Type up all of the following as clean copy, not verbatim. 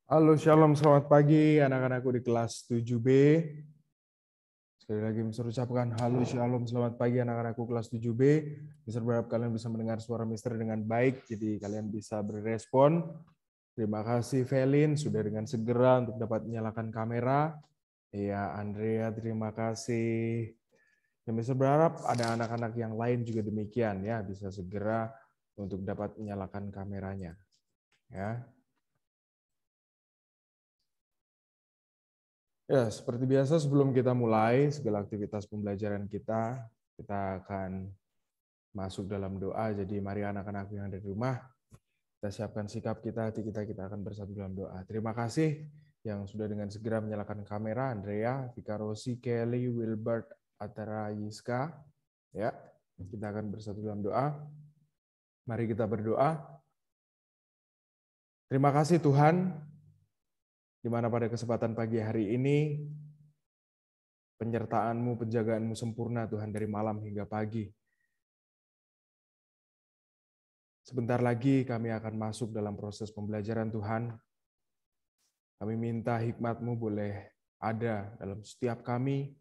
Halo, Shalom, selamat pagi anak-anakku di kelas 7B. Sekali lagi Mister ucapkan halo, Shalom, selamat pagi anak-anakku kelas 7B. Mister berharap kalian bisa mendengar suara Mister dengan baik, jadi kalian bisa berespon. Terima kasih Velin, sudah dengan segera untuk dapat menyalakan kamera. Iya, Andrea, terima kasih. Dan Mister berharap ada anak-anak yang lain juga demikian ya, bisa segera untuk dapat menyalakan kameranya. Ya. Ya, seperti biasa sebelum kita mulai segala aktivitas pembelajaran kita akan masuk dalam doa. Jadi mari anak-anak yang ada di rumah, kita siapkan sikap kita, hati kita akan bersatu dalam doa. Terima kasih yang sudah dengan segera menyalakan kamera, Andrea, Vika Rosi, Kelly, Wilbert, Atara, Yiska. Ya, kita akan bersatu dalam doa. Mari kita berdoa. Terima kasih Tuhan, di mana pada kesempatan pagi hari ini, penyertaan-Mu, penjagaan-Mu sempurna Tuhan dari malam hingga pagi. Sebentar lagi kami akan masuk dalam proses pembelajaran Tuhan. Kami minta hikmat-Mu boleh ada dalam setiap kami.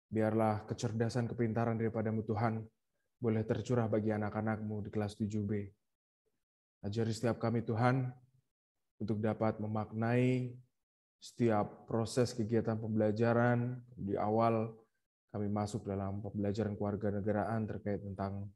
Biarlah kecerdasan kepintaran daripada-Mu Tuhan boleh tercurah bagi anak-anak-Mu di kelas 7B. Ajari setiap kami Tuhan untuk dapat memaknai setiap proses kegiatan pembelajaran. Di awal kami masuk dalam pembelajaran kewarganegaraan terkait tentang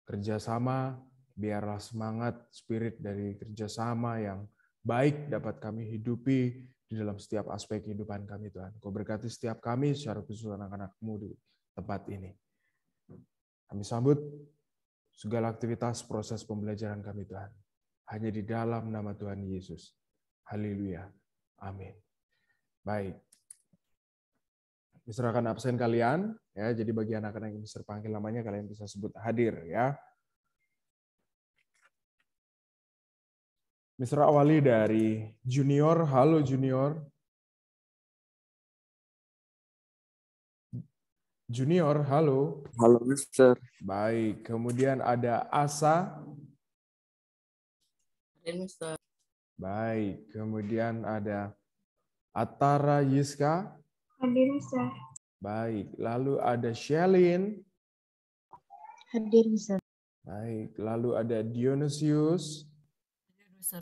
kerjasama. Biarlah semangat spirit dari kerjasama yang baik dapat kami hidupi di dalam setiap aspek kehidupan kami Tuhan. Kau berkati setiap kami secara khusus anak-anak-Mu di tempat ini. Kami sambut segala aktivitas proses pembelajaran kami Tuhan. Hanya di dalam nama Tuhan Yesus. Haleluya. Amin. Baik. Mister akan absen kalian, ya. Jadi bagi anak-anak yang Mister panggil namanya, kalian bisa sebut hadir, ya. Mister awali dari Junior. Halo Junior. Junior, halo. Halo Mister. Baik, kemudian ada Asa. Hadir Mister. Baik, kemudian ada Atara Yiska. Hadir Mister. Baik, lalu ada Shelin. Hadir Mister. Baik, lalu ada Dionysius. Hadir Mister.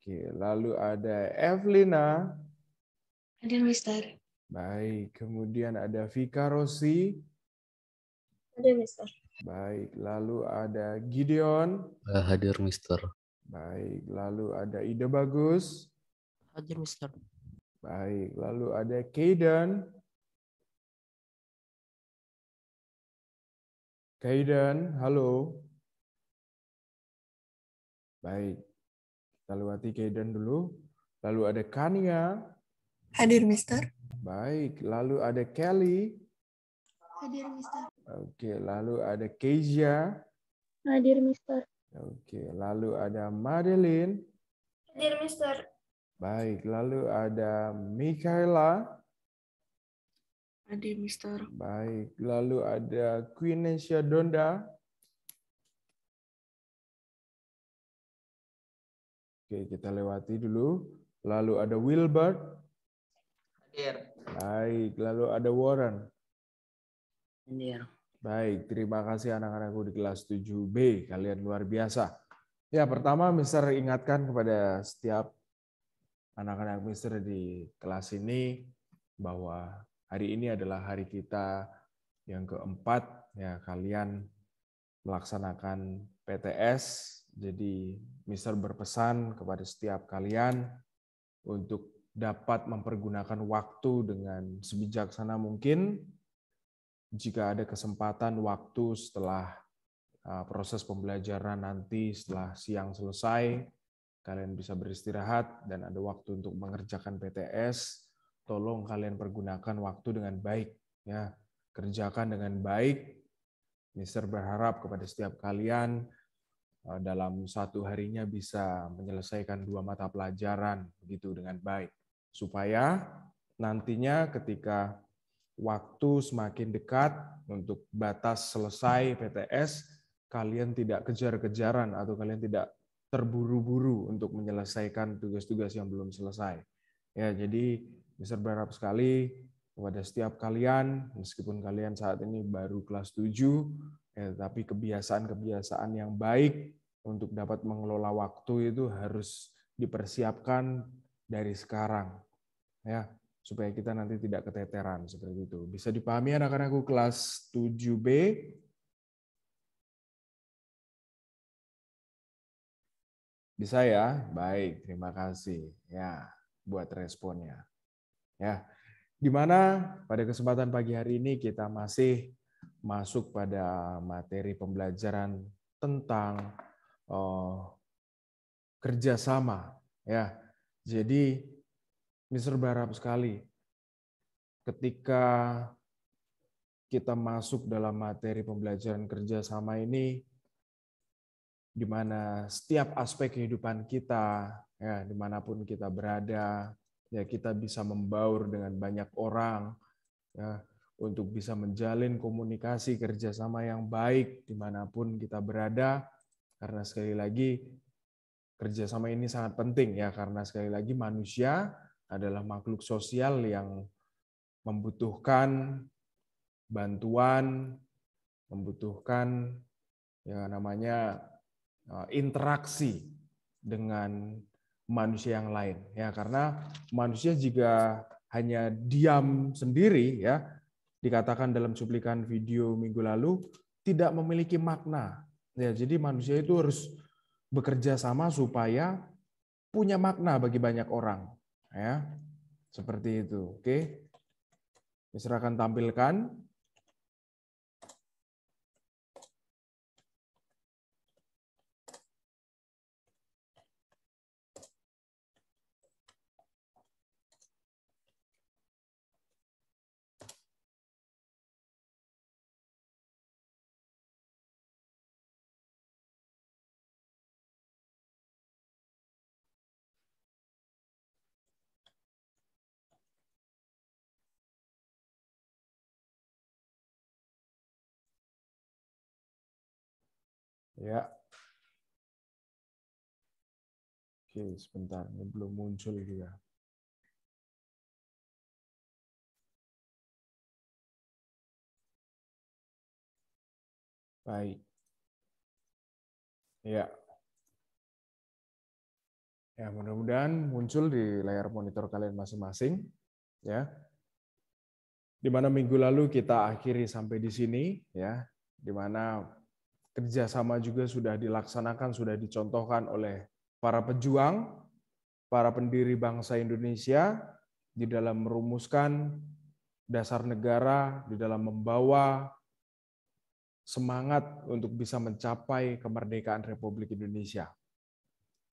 Oke, lalu ada Evelina. Hadir Mister. Baik, kemudian ada Vika Rosi. Hadir Mister. Baik, lalu ada Gideon. Hadir Mister. Baik, lalu ada Ida Bagus. Hadir Mister. Baik, lalu ada Kayden. Kayden, halo. Baik, kita lewati Kayden dulu. Lalu ada Kania. Hadir Mister. Baik, lalu ada Kelly. Hadir Mister. Oke, lalu ada Kezia. Hadir Mister. Oke, lalu ada Madeline. Hadir Mister. Baik, lalu ada Mikaela. Hadir Mister. Baik, lalu ada Queenesia Donda. Oke, kita lewati dulu. Lalu ada Wilbert. Hadir. Baik, lalu ada Warren. Hadir. Baik, terima kasih anak-anakku di kelas 7B. Kalian luar biasa. Ya, pertama Mister ingatkan kepada setiap anak-anak Mister di kelas ini bahwa hari ini adalah hari kita yang keempat. Ya, kalian melaksanakan PTS. Jadi Mister berpesan kepada setiap kalian untuk dapat mempergunakan waktu dengan sebijaksana mungkin. Jika ada kesempatan waktu setelah proses pembelajaran nanti, setelah siang selesai, kalian bisa beristirahat dan ada waktu untuk mengerjakan PTS, tolong kalian pergunakan waktu dengan baik. Ya, kerjakan dengan baik. Mister berharap kepada setiap kalian dalam satu harinya bisa menyelesaikan 2 mata pelajaran begitu dengan baik. Supaya nantinya ketika waktu semakin dekat untuk batas selesai PTS, kalian tidak kejar-kejaran atau kalian tidak terburu-buru untuk menyelesaikan tugas-tugas yang belum selesai. Ya, jadi Mister berharap sekali kepada setiap kalian, meskipun kalian saat ini baru kelas 7, ya, tapi kebiasaan-kebiasaan yang baik untuk dapat mengelola waktu itu harus dipersiapkan dari sekarang, ya, supaya kita nanti tidak keteteran seperti itu. Bisa dipahami anak-anakku kelas 7B? Bisa ya? Baik, terima kasih ya buat responnya. Ya. Di mana pada kesempatan pagi hari ini kita masih masuk pada materi pembelajaran tentang kerjasama. Ya, jadi Mister berharap sekali ketika kita masuk dalam materi pembelajaran kerjasama ini, di mana setiap aspek kehidupan kita, ya dimanapun kita berada, ya kita bisa membaur dengan banyak orang, ya untuk bisa menjalin komunikasi kerjasama yang baik dimanapun kita berada, karena sekali lagi kerjasama ini sangat penting ya, karena sekali lagi manusia adalah makhluk sosial yang membutuhkan bantuan, membutuhkan yang namanya interaksi dengan manusia yang lain ya, karena manusia jika hanya diam sendiri ya, dikatakan dalam cuplikan video minggu lalu, tidak memiliki makna ya. Jadi manusia itu harus bekerja sama supaya punya makna bagi banyak orang ya, seperti itu. Oke, Mister akan tampilkan. Ya. Oke, sebentar, ini belum muncul juga. Baik. Ya. Ya, mudah-mudahan muncul di layar monitor kalian masing-masing, ya. Di mana minggu lalu kita akhiri sampai di sini, ya. Di mana kerjasama juga sudah dilaksanakan, sudah dicontohkan oleh para pejuang, para pendiri bangsa Indonesia di dalam merumuskan dasar negara, di dalam membawa semangat untuk bisa mencapai kemerdekaan Republik Indonesia.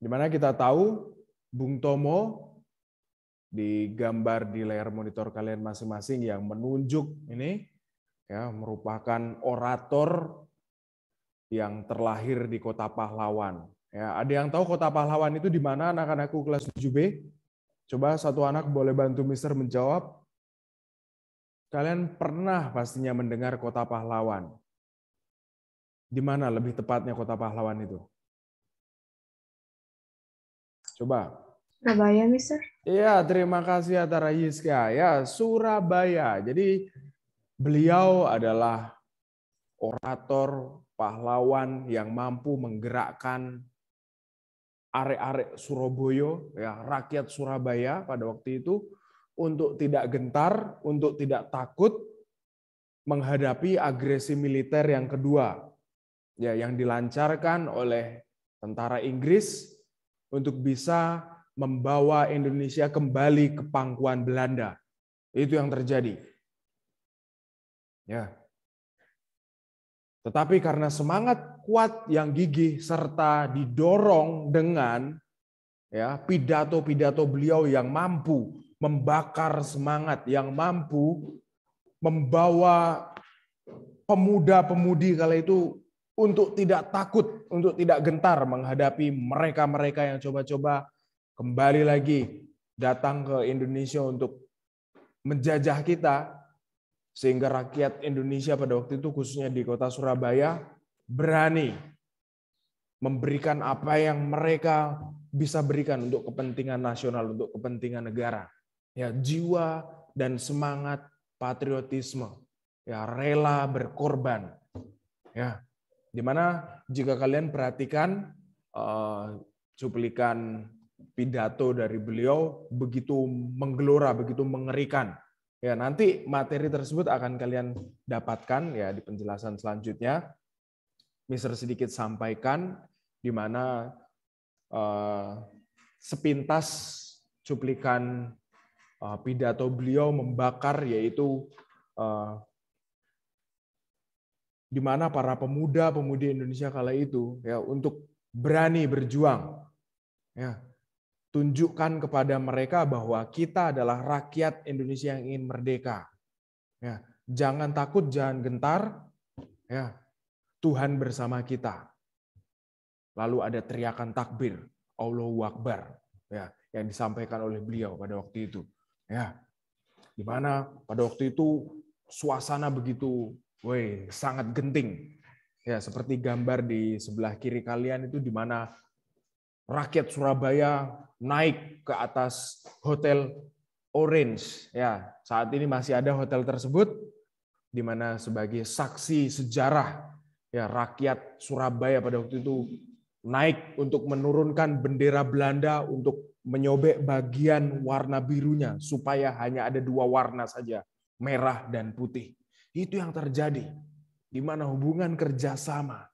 Di mana kita tahu Bung Tomo digambar di layar monitor kalian masing-masing yang menunjuk ini ya, merupakan orator yang terlahir di Kota Pahlawan. Ya, ada yang tahu Kota Pahlawan itu di mana anak-anakku kelas 7B? Coba satu anak boleh bantu Mister menjawab. Kalian pernah pastinya mendengar Kota Pahlawan. Di mana lebih tepatnya Kota Pahlawan itu? Coba. Surabaya, Mister. Iya, terima kasih Atara Yiska. Ya, Surabaya. Jadi beliau adalah orator pahlawan yang mampu menggerakkan arek-arek Surabaya, ya, rakyat Surabaya pada waktu itu untuk tidak gentar, untuk tidak takut menghadapi agresi militer yang kedua, ya, yang dilancarkan oleh tentara Inggris untuk bisa membawa Indonesia kembali ke pangkuan Belanda. Itu yang terjadi. Ya. Tetapi karena semangat kuat yang gigih serta didorong dengan ya pidato-pidato beliau yang mampu membakar semangat, yang mampu membawa pemuda-pemudi kala itu untuk tidak takut, untuk tidak gentar menghadapi mereka-mereka yang coba-coba kembali lagi datang ke Indonesia untuk menjajah kita, sehingga rakyat Indonesia pada waktu itu khususnya di kota Surabaya berani memberikan apa yang mereka bisa berikan untuk kepentingan nasional, untuk kepentingan negara. Ya, jiwa dan semangat patriotisme, ya, rela berkorban. Ya, dimana jika kalian perhatikan cuplikan pidato dari beliau begitu menggelora, begitu mengerikan. Ya, nanti materi tersebut akan kalian dapatkan ya di penjelasan selanjutnya. Mister sedikit sampaikan di mana sepintas cuplikan pidato beliau membakar, yaitu di mana para pemuda-pemudi Indonesia kala itu ya untuk berani berjuang. Ya, tunjukkan kepada mereka bahwa kita adalah rakyat Indonesia yang ingin merdeka. Ya, jangan takut, jangan gentar. Ya, Tuhan bersama kita. Lalu ada teriakan takbir, Allahu Akbar, ya, yang disampaikan oleh beliau pada waktu itu. Ya, di mana pada waktu itu suasana begitu, sangat genting. Ya, seperti gambar di sebelah kiri kalian itu, di mana rakyat Surabaya naik ke atas Hotel Orange. Ya, saat ini masih ada hotel tersebut, di mana sebagai saksi sejarah ya rakyat Surabaya pada waktu itu naik untuk menurunkan bendera Belanda untuk menyobek bagian warna birunya supaya hanya ada 2 warna saja, merah dan putih. Itu yang terjadi, di mana hubungan kerjasama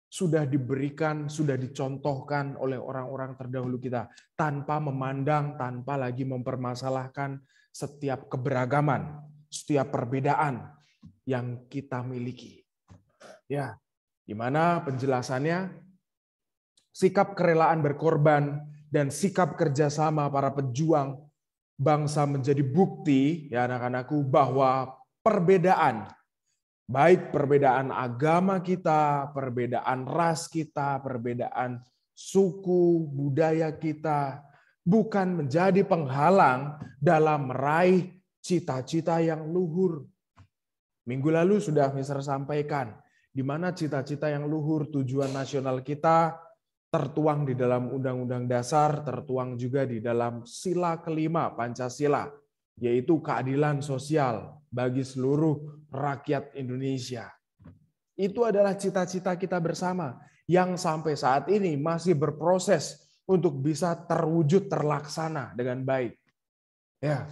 sudah diberikan, sudah dicontohkan oleh orang-orang terdahulu kita, tanpa memandang, tanpa lagi mempermasalahkan setiap keberagaman, setiap perbedaan yang kita miliki. Ya, di mana penjelasannya, sikap kerelaan berkorban dan sikap kerjasama para pejuang bangsa menjadi bukti, ya anak-anakku, bahwa perbedaan, baik perbedaan agama kita, perbedaan ras kita, perbedaan suku, budaya kita, bukan menjadi penghalang dalam meraih cita-cita yang luhur. Minggu lalu sudah Mister sampaikan, di mana cita-cita yang luhur, tujuan nasional kita tertuang di dalam Undang-Undang Dasar, tertuang juga di dalam sila kelima Pancasila, yaitu keadilan sosial bagi seluruh rakyat Indonesia. Itu adalah cita-cita kita bersama yang sampai saat ini masih berproses untuk bisa terwujud, terlaksana dengan baik. Ya.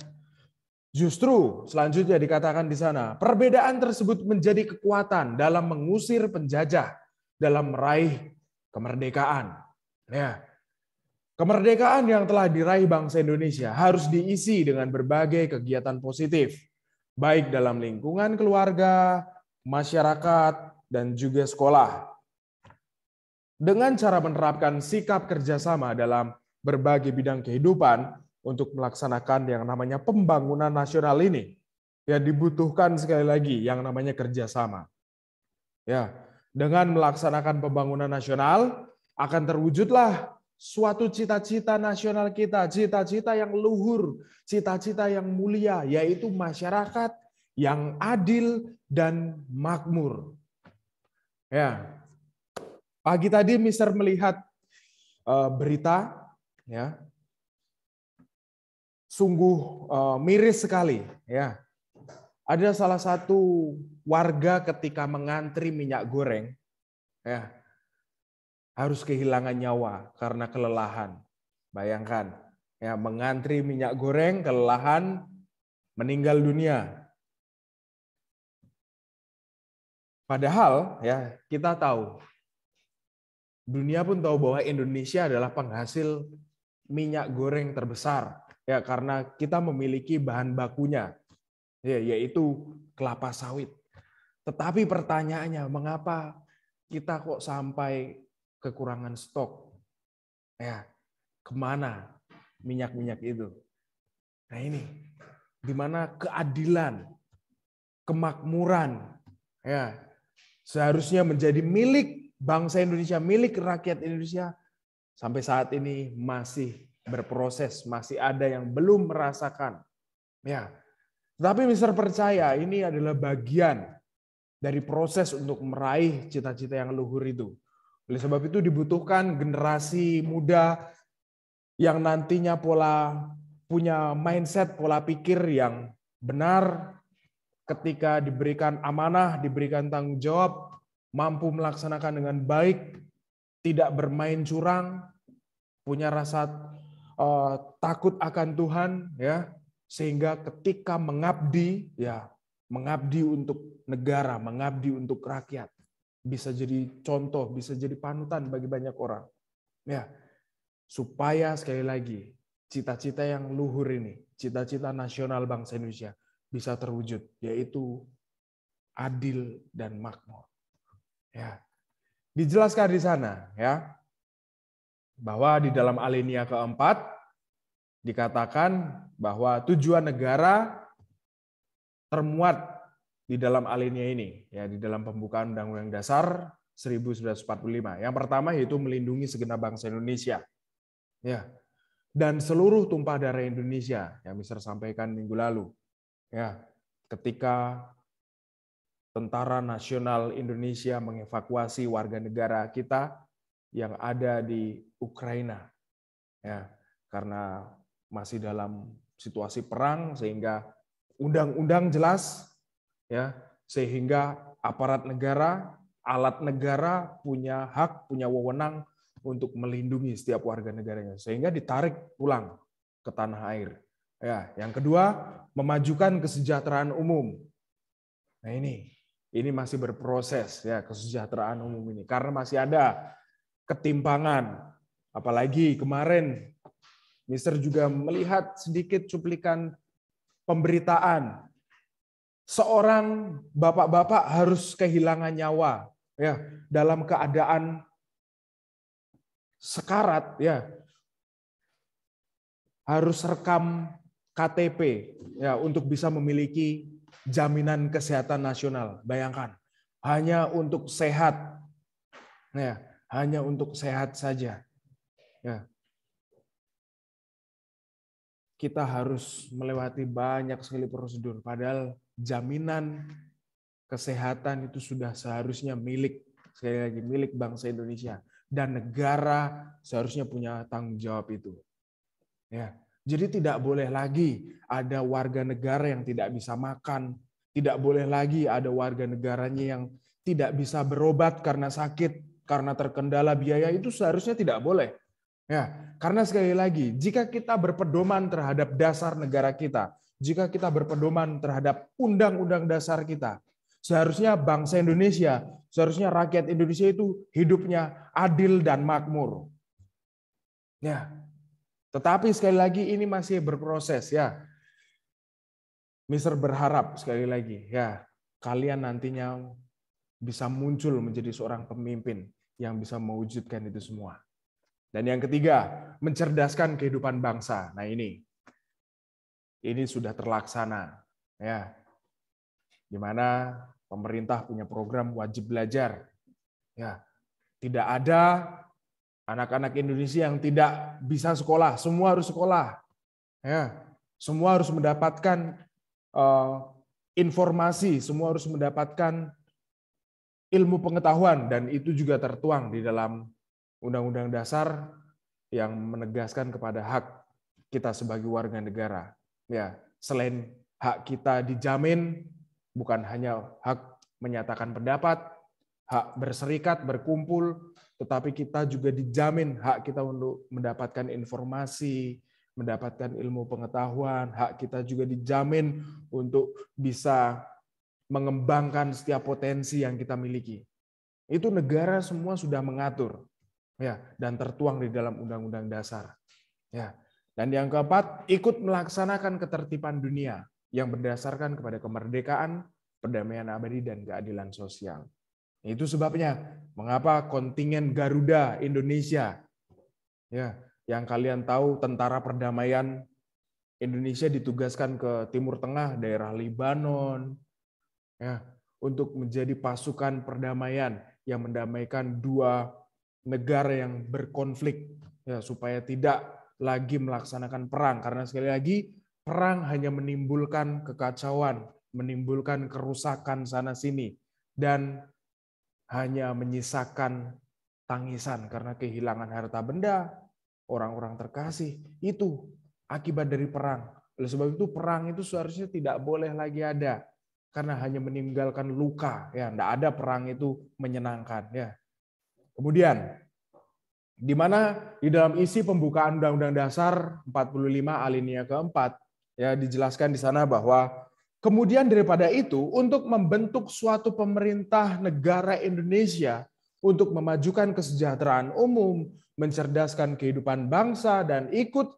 Justru selanjutnya dikatakan di sana, perbedaan tersebut menjadi kekuatan dalam mengusir penjajah, dalam meraih kemerdekaan. Ya. Kemerdekaan yang telah diraih bangsa Indonesia harus diisi dengan berbagai kegiatan positif, baik dalam lingkungan keluarga, masyarakat, dan juga sekolah. Dengan cara menerapkan sikap kerjasama dalam berbagai bidang kehidupan untuk melaksanakan yang namanya pembangunan nasional ini, ya dibutuhkan sekali lagi yang namanya kerjasama. Ya, dengan melaksanakan pembangunan nasional akan terwujudlah suatu cita-cita nasional kita, cita-cita yang luhur, cita-cita yang mulia, yaitu masyarakat yang adil dan makmur. Ya, pagi tadi Mister melihat berita, ya, sungguh miris sekali. Ya, ada salah satu warga ketika mengantri minyak goreng, ya, harus kehilangan nyawa karena kelelahan. Bayangkan, ya, mengantri minyak goreng, kelelahan, meninggal dunia. Padahal ya kita tahu, dunia pun tahu bahwa Indonesia adalah penghasil minyak goreng terbesar, ya, karena kita memiliki bahan bakunya, ya, yaitu kelapa sawit. Tetapi pertanyaannya, mengapa kita kok sampai kekurangan stok? Ya, kemana minyak-minyak itu? Nah ini, di mana keadilan, kemakmuran, ya, seharusnya menjadi milik bangsa Indonesia, milik rakyat Indonesia, sampai saat ini masih berproses, masih ada yang belum merasakan. Ya, tapi Mister percaya ini adalah bagian dari proses untuk meraih cita-cita yang luhur itu. Oleh sebab itu dibutuhkan generasi muda yang nantinya punya mindset, pola pikir yang benar ketika diberikan amanah, diberikan tanggung jawab, mampu melaksanakan dengan baik, tidak bermain curang, punya rasa takut akan Tuhan, ya, sehingga ketika mengabdi, ya, mengabdi untuk negara, mengabdi untuk rakyat, bisa jadi contoh, bisa jadi panutan bagi banyak orang, ya, supaya sekali lagi cita-cita yang luhur ini, cita-cita nasional bangsa Indonesia bisa terwujud, yaitu adil dan makmur. Ya, dijelaskan di sana, ya, bahwa di dalam alinea keempat dikatakan bahwa tujuan negara termuat di dalam alinea ini, ya, di dalam pembukaan Undang-Undang Dasar 1945. Yang pertama yaitu melindungi segenap bangsa Indonesia, ya, dan seluruh tumpah darah Indonesia yang Mister sampaikan minggu lalu, ya, ketika Tentara Nasional Indonesia mengevakuasi warga negara kita yang ada di Ukraina, ya, karena masih dalam situasi perang, sehingga undang-undang jelas, ya, sehingga aparat negara, alat negara punya hak, punya wewenang untuk melindungi setiap warga negaranya, sehingga ditarik pulang ke tanah air. Ya, yang kedua, memajukan kesejahteraan umum. Nah, ini masih berproses, ya, kesejahteraan umum ini, karena masih ada ketimpangan. Apalagi kemarin Mister juga melihat sedikit cuplikan pemberitaan seorang bapak-bapak harus kehilangan nyawa, ya, dalam keadaan sekarat, ya, harus rekam KTP, ya, untuk bisa memiliki jaminan kesehatan nasional. Bayangkan, hanya untuk sehat, ya, hanya untuk sehat saja, ya. Kita harus melewati banyak sekali prosedur, padahal jaminan kesehatan itu sudah seharusnya milik, sekali lagi, milik bangsa Indonesia, dan negara seharusnya punya tanggung jawab itu. Ya, jadi tidak boleh lagi ada warga negara yang tidak bisa makan, tidak boleh lagi ada warga negaranya yang tidak bisa berobat karena sakit, karena terkendala biaya, itu seharusnya tidak boleh. Ya, karena sekali lagi, jika kita berpedoman terhadap dasar negara kita, jika kita berpedoman terhadap undang-undang dasar kita, seharusnya bangsa Indonesia, seharusnya rakyat Indonesia itu hidupnya adil dan makmur. Ya. Tetapi sekali lagi ini masih berproses, ya. Mister berharap sekali lagi, ya, kalian nantinya bisa muncul menjadi seorang pemimpin yang bisa mewujudkan itu semua. Dan yang ketiga, mencerdaskan kehidupan bangsa. Nah, ini sudah terlaksana, ya. Di mana pemerintah punya program wajib belajar. Ya. Tidak ada anak-anak Indonesia yang tidak bisa sekolah, semua harus sekolah. Ya, semua harus mendapatkan informasi, semua harus mendapatkan ilmu pengetahuan, dan itu juga tertuang di dalam Undang-Undang Dasar yang menegaskan kepada hak kita sebagai warga negara. Ya, selain hak kita dijamin, bukan hanya hak menyatakan pendapat, hak berserikat, berkumpul, tetapi kita juga dijamin hak kita untuk mendapatkan informasi, mendapatkan ilmu pengetahuan, hak kita juga dijamin untuk bisa mengembangkan setiap potensi yang kita miliki. Itu negara semua sudah mengatur, ya, dan tertuang di dalam Undang-Undang Dasar. Ya. Dan yang keempat, ikut melaksanakan ketertiban dunia yang berdasarkan kepada kemerdekaan, perdamaian abadi, dan keadilan sosial. Itu sebabnya mengapa kontingen Garuda Indonesia, ya, yang kalian tahu Tentara Perdamaian Indonesia ditugaskan ke Timur Tengah, daerah Libanon, ya, untuk menjadi pasukan perdamaian yang mendamaikan dua negara yang berkonflik, ya, supaya tidak lagi melaksanakan perang, karena sekali lagi perang hanya menimbulkan kekacauan, menimbulkan kerusakan sana sini, dan hanya menyisakan tangisan karena kehilangan harta benda, orang-orang terkasih. Itu akibat dari perang. Oleh sebab itu perang itu seharusnya tidak boleh lagi ada karena hanya meninggalkan luka. Ya, tidak ada perang itu menyenangkan. Ya. Kemudian di mana di dalam isi pembukaan Undang-Undang Dasar 45 alinea keempat ya dijelaskan di sana bahwa kemudian daripada itu untuk membentuk suatu pemerintah negara Indonesia untuk memajukan kesejahteraan umum, mencerdaskan kehidupan bangsa dan ikut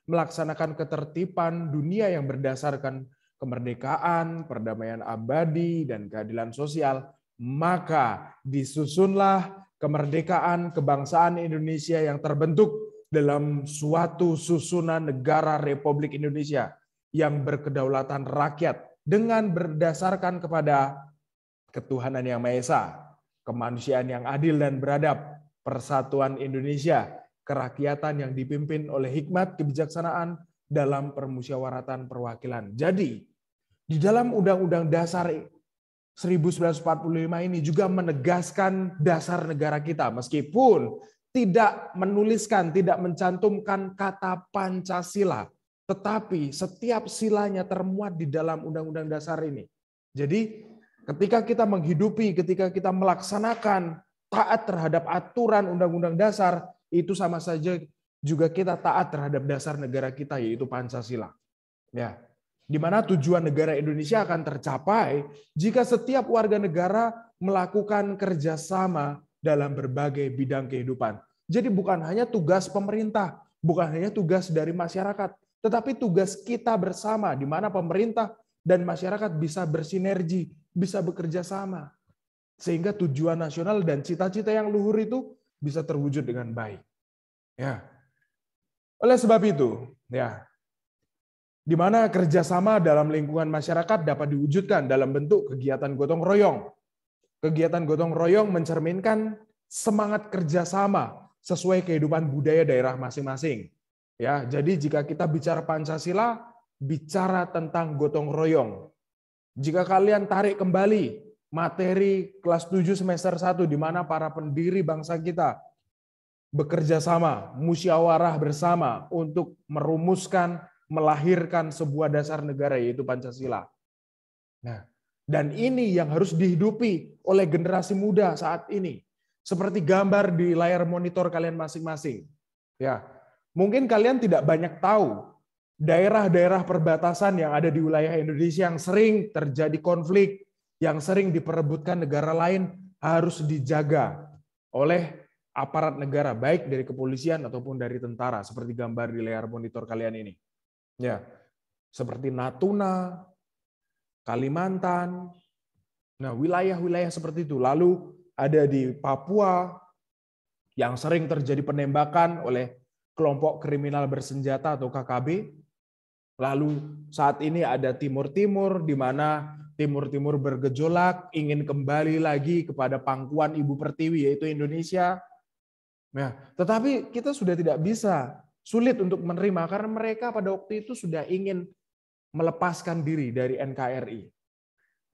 melaksanakan ketertiban dunia yang berdasarkan kemerdekaan, perdamaian abadi dan keadilan sosial, maka disusunlah kemerdekaan kebangsaan Indonesia yang terbentuk dalam suatu susunan negara Republik Indonesia yang berkedaulatan rakyat dengan berdasarkan kepada ketuhanan yang Maha Esa, kemanusiaan yang adil dan beradab, persatuan Indonesia, kerakyatan yang dipimpin oleh hikmat kebijaksanaan dalam permusyawaratan perwakilan. Jadi, di dalam Undang-Undang Dasar 1945 ini juga menegaskan dasar negara kita meskipun tidak menuliskan, tidak mencantumkan kata Pancasila, tetapi setiap silanya termuat di dalam Undang-Undang Dasar ini. Jadi ketika kita menghidupi, ketika kita melaksanakan taat terhadap aturan Undang-Undang Dasar, itu sama saja juga kita taat terhadap dasar negara kita yaitu Pancasila. Ya. Di mana tujuan negara Indonesia akan tercapai jika setiap warga negara melakukan kerjasama dalam berbagai bidang kehidupan. Jadi bukan hanya tugas pemerintah, bukan hanya tugas dari masyarakat, tetapi tugas kita bersama di mana pemerintah dan masyarakat bisa bersinergi, bisa bekerja sama. Sehingga tujuan nasional dan cita-cita yang luhur itu bisa terwujud dengan baik. Ya. Oleh sebab itu, ya, di mana kerjasama dalam lingkungan masyarakat dapat diwujudkan dalam bentuk kegiatan gotong royong. Kegiatan gotong royong mencerminkan semangat kerjasama sesuai kehidupan budaya daerah masing-masing. Ya, jadi jika kita bicara Pancasila, bicara tentang gotong royong. Jika kalian tarik kembali materi kelas 7 semester 1 di mana para pendiri bangsa kita bekerja sama, musyawarah bersama untuk merumuskan melahirkan sebuah dasar negara yaitu Pancasila. Nah, dan ini yang harus dihidupi oleh generasi muda saat ini. Seperti gambar di layar monitor kalian masing-masing. Ya, mungkin kalian tidak banyak tahu daerah-daerah perbatasan yang ada di wilayah Indonesia yang sering terjadi konflik, yang sering diperebutkan negara lain harus dijaga oleh aparat negara, baik dari kepolisian ataupun dari tentara, seperti gambar di layar monitor kalian ini. Ya, seperti Natuna, Kalimantan, nah wilayah-wilayah seperti itu. Lalu ada di Papua yang sering terjadi penembakan oleh kelompok kriminal bersenjata atau KKB. Lalu saat ini ada Timur-Timur, di mana Timur-Timur bergejolak, ingin kembali lagi kepada pangkuan Ibu Pertiwi, yaitu Indonesia. Nah, tetapi kita sudah tidak bisa, sulit untuk menerima karena mereka pada waktu itu sudah ingin melepaskan diri dari NKRI.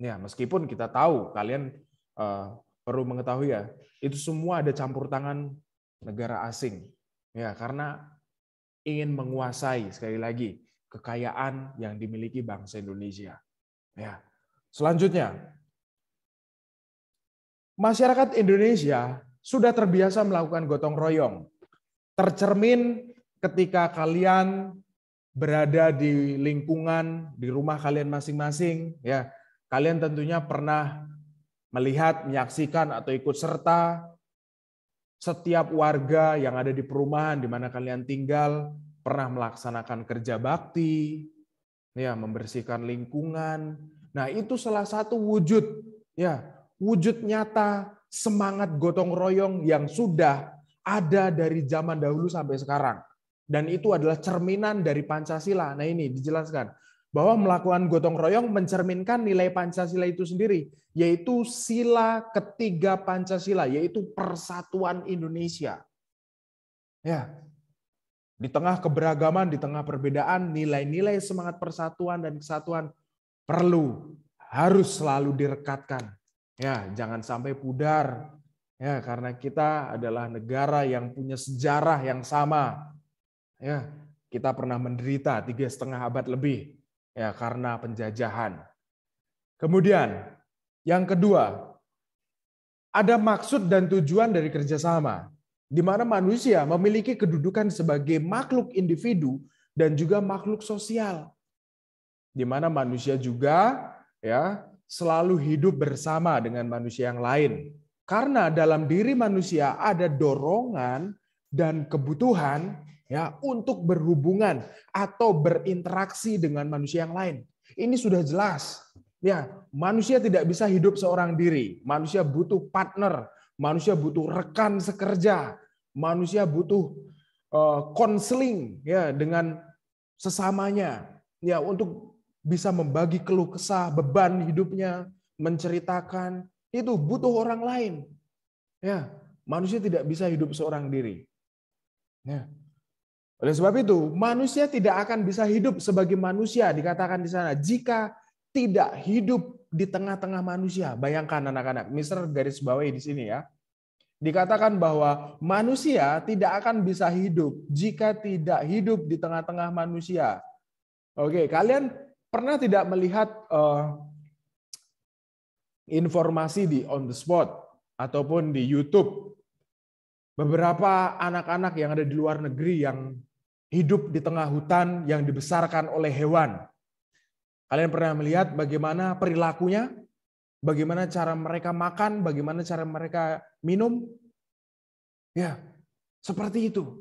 Ya, meskipun kita tahu, kalian perlu mengetahui ya, itu semua ada campur tangan negara asing. Ya, karena ingin menguasai sekali lagi kekayaan yang dimiliki bangsa Indonesia. Ya. Selanjutnya, masyarakat Indonesia sudah terbiasa melakukan gotong royong. Tercermin ketika kalian berada di lingkungan, di rumah kalian masing-masing, ya, kalian tentunya pernah melihat, menyaksikan atau ikut serta setiap warga yang ada di perumahan di mana kalian tinggal pernah melaksanakan kerja bakti, ya, membersihkan lingkungan. Nah, itu salah satu wujud, ya, wujud nyata semangat gotong royong yang sudah ada dari zaman dahulu sampai sekarang. Dan itu adalah cerminan dari Pancasila. Nah, ini dijelaskan bahwa melakukan gotong royong mencerminkan nilai Pancasila itu sendiri, yaitu sila ketiga Pancasila, yaitu persatuan Indonesia. Ya. Di tengah keberagaman, di tengah perbedaan, nilai-nilai semangat persatuan dan kesatuan harus selalu direkatkan. Ya, jangan sampai pudar. Ya, karena kita adalah negara yang punya sejarah yang sama. Ya, kita pernah menderita 3,5 abad lebih ya karena penjajahan. Kemudian yang kedua, ada maksud dan tujuan dari kerjasama, di mana manusia memiliki kedudukan sebagai makhluk individu dan juga makhluk sosial, di mana manusia juga ya selalu hidup bersama dengan manusia yang lain. Karena dalam diri manusia ada dorongan dan kebutuhan ya untuk berhubungan atau berinteraksi dengan manusia yang lain. Ini sudah jelas. Ya, manusia tidak bisa hidup seorang diri. Manusia butuh partner, manusia butuh rekan sekerja, manusia butuh konseling ya dengan sesamanya ya untuk bisa membagi keluh kesah, beban hidupnya, menceritakan, itu butuh orang lain. Ya, manusia tidak bisa hidup seorang diri. Ya. Oleh sebab itu, manusia tidak akan bisa hidup sebagai manusia, dikatakan di sana, jika tidak hidup di tengah-tengah manusia. Bayangkan anak-anak, Mister garis bawahi di sini ya. Dikatakan bahwa manusia tidak akan bisa hidup jika tidak hidup di tengah-tengah manusia. Oke, kalian pernah tidak melihat informasi di on the spot ataupun di YouTube? Beberapa anak-anak yang ada di luar negeri yang hidup di tengah hutan yang dibesarkan oleh hewan. Kalian pernah melihat bagaimana perilakunya? Bagaimana cara mereka makan? Bagaimana cara mereka minum? Ya, seperti itu.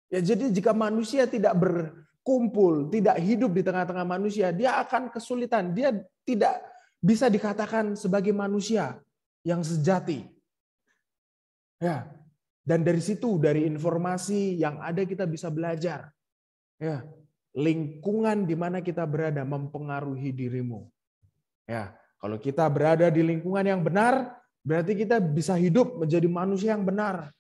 Ya, jadi jika manusia tidak berkumpul, tidak hidup di tengah-tengah manusia, dia akan kesulitan. Dia tidak bisa dikatakan sebagai manusia yang sejati. Ya, dan dari situ, dari informasi yang ada kita bisa belajar. Ya, lingkungan di mana kita berada mempengaruhi dirimu. Ya, kalau kita berada di lingkungan yang benar, berarti kita bisa hidup menjadi manusia yang benar.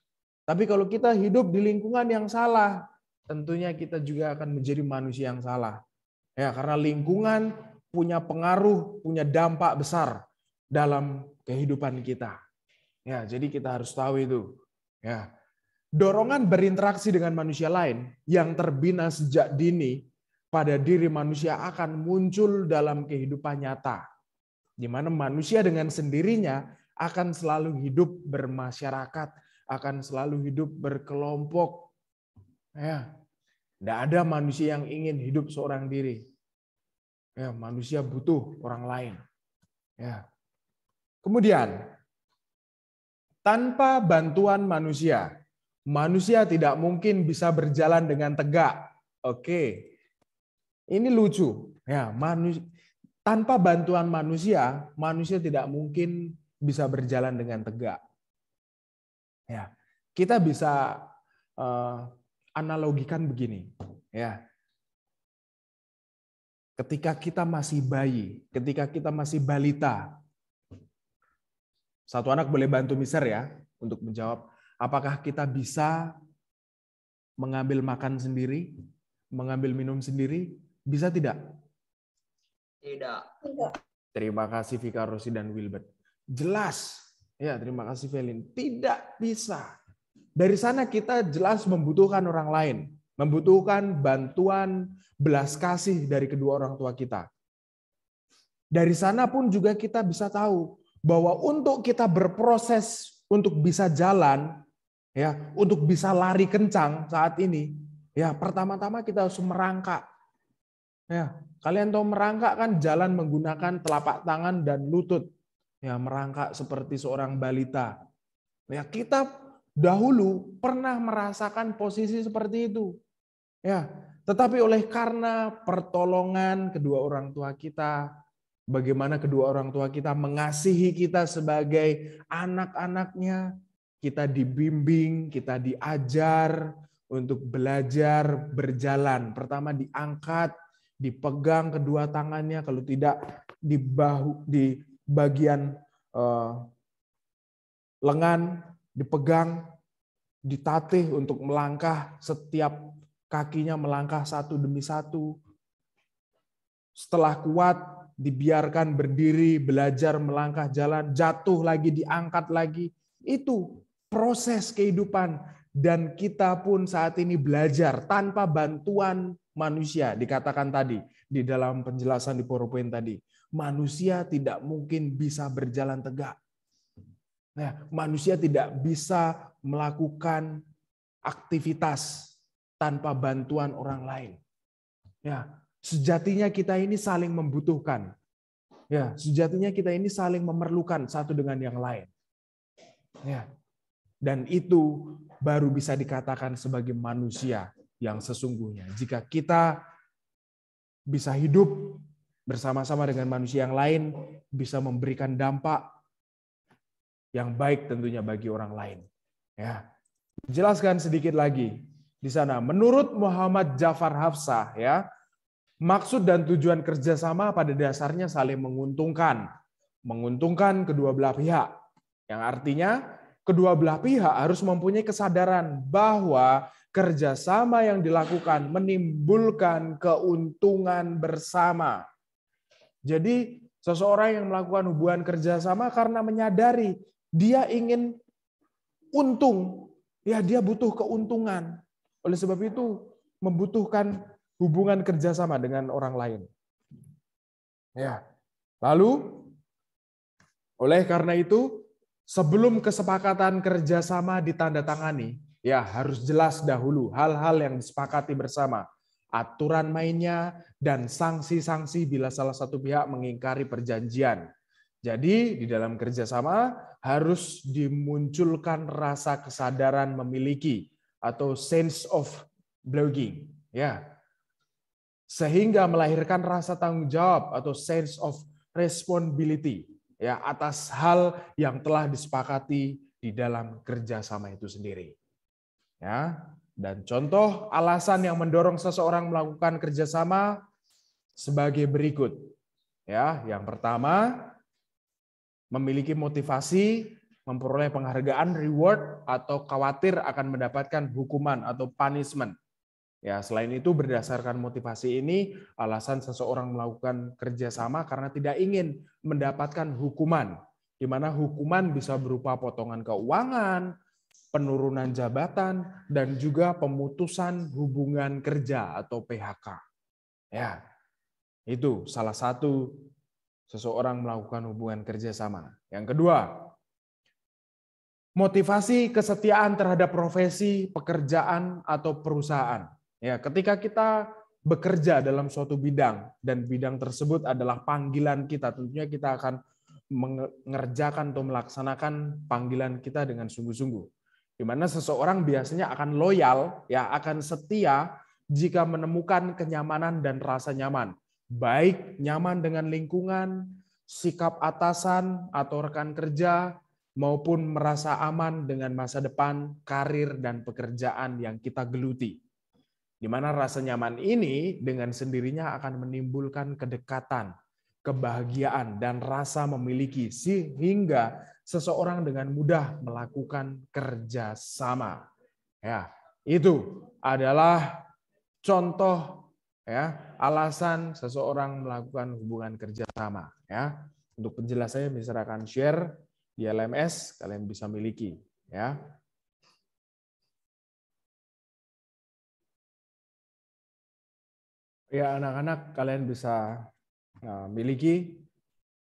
Tapi kalau kita hidup di lingkungan yang salah, tentunya kita juga akan menjadi manusia yang salah. Ya, karena lingkungan punya pengaruh, punya dampak besar dalam kehidupan kita. Ya, jadi kita harus tahu itu. Ya. Dorongan berinteraksi dengan manusia lain yang terbina sejak dini pada diri manusia akan muncul dalam kehidupan nyata, di mana manusia dengan sendirinya akan selalu hidup bermasyarakat, akan selalu hidup berkelompok. Ya, tidak ada manusia yang ingin hidup seorang diri. Ya, manusia butuh orang lain. Ya. Kemudian, tanpa bantuan manusia, manusia tidak mungkin bisa berjalan dengan tegak. Oke. Ini lucu. Ya, tanpa bantuan manusia, manusia tidak mungkin bisa berjalan dengan tegak. Ya. Kita bisa analogikan begini, ya. Ketika kita masih bayi, ketika kita masih balita, satu anak boleh bantu Mister ya untuk menjawab. Apakah kita bisa mengambil makan sendiri, mengambil minum sendiri? Bisa tidak? Tidak. Terima kasih Vika Rosi dan Wilbert. Jelas. Ya, terima kasih Velin. Tidak bisa. Dari sana kita jelas membutuhkan orang lain. Membutuhkan bantuan belas kasih dari kedua orang tua kita. Dari sana pun juga kita bisa tahu bahwa untuk kita berproses untuk bisa jalan, ya, untuk bisa lari kencang saat ini, ya pertama-tama kita harus merangkak. Ya, kalian tahu merangkak kan jalan menggunakan telapak tangan dan lutut. Ya, merangkak seperti seorang balita. Ya, kita dahulu pernah merasakan posisi seperti itu. Ya, tetapi oleh karena pertolongan kedua orang tua kita, bagaimana kedua orang tua kita mengasihi kita sebagai anak-anaknya, kita dibimbing, kita diajar untuk belajar berjalan. Pertama diangkat, dipegang kedua tangannya, kalau tidak di bahu, di bagian lengan dipegang, ditatih untuk melangkah, setiap kakinya melangkah satu demi satu. Setelah kuat, dibiarkan berdiri, belajar melangkah jalan, jatuh lagi, diangkat lagi, Itu proses kehidupan, dan kita pun saat ini belajar tanpa bantuan manusia. Dikatakan tadi di dalam penjelasan di PowerPoint tadi, manusia tidak mungkin bisa berjalan tegak. Nah, manusia tidak bisa melakukan aktivitas tanpa bantuan orang lain. Ya, sejatinya kita ini saling membutuhkan. Ya, sejatinya kita ini saling memerlukan satu dengan yang lain. Ya. Dan itu baru bisa dikatakan sebagai manusia yang sesungguhnya. Jika kita bisa hidup bersama-sama dengan manusia yang lain, bisa memberikan dampak yang baik tentunya bagi orang lain. Ya. Jelaskan sedikit lagi di sana. Menurut Muhammad Jafar Hafsah, ya, maksud dan tujuan kerjasama pada dasarnya saling menguntungkan. Menguntungkan kedua belah pihak. Yang artinya kedua belah pihak harus mempunyai kesadaran bahwa kerjasama yang dilakukan menimbulkan keuntungan bersama. Jadi seseorang yang melakukan hubungan kerjasama karena menyadari dia ingin untung, ya dia butuh keuntungan. Oleh sebab itu membutuhkan hubungan kerjasama dengan orang lain. Ya. Lalu oleh karena itu, sebelum kesepakatan kerjasama ditandatangani, ya harus jelas dahulu hal-hal yang disepakati bersama, aturan mainnya, dan sanksi-sanksi bila salah satu pihak mengingkari perjanjian. Jadi di dalam kerjasama harus dimunculkan rasa kesadaran memiliki atau sense of belonging, ya, sehingga melahirkan rasa tanggung jawab atau sense of responsibility, ya, atas hal yang telah disepakati di dalam kerjasama itu sendiri. Ya, dan contoh alasan yang mendorong seseorang melakukan kerjasama sebagai berikut. Ya, yang pertama, memiliki motivasi, memperoleh penghargaan, reward, atau khawatir akan mendapatkan hukuman atau punishment. Ya, selain itu berdasarkan motivasi ini, alasan seseorang melakukan kerjasama karena tidak ingin mendapatkan hukuman, di mana hukuman bisa berupa potongan keuangan, penurunan jabatan, dan juga pemutusan hubungan kerja atau PHK. Ya, itu salah satu seseorang melakukan hubungan kerjasama. Yang kedua, motivasi kesetiaan terhadap profesi, pekerjaan, atau perusahaan. Ya, ketika kita bekerja dalam suatu bidang dan bidang tersebut adalah panggilan kita, tentunya kita akan mengerjakan atau melaksanakan panggilan kita dengan sungguh-sungguh. Di mana seseorang biasanya akan loyal, ya, akan setia jika menemukan kenyamanan dan rasa nyaman, baik nyaman dengan lingkungan, sikap atasan atau rekan kerja, maupun merasa aman dengan masa depan, karir, dan pekerjaan yang kita geluti. Di mana rasa nyaman ini dengan sendirinya akan menimbulkan kedekatan, kebahagiaan, dan rasa memiliki, sehingga seseorang dengan mudah melakukan kerjasama. Ya, itu adalah contoh, ya, alasan seseorang melakukan hubungan kerjasama. Ya, untuk penjelasannya bisa akan share di LMS, kalian bisa miliki. Ya. Ya, anak-anak, kalian bisa miliki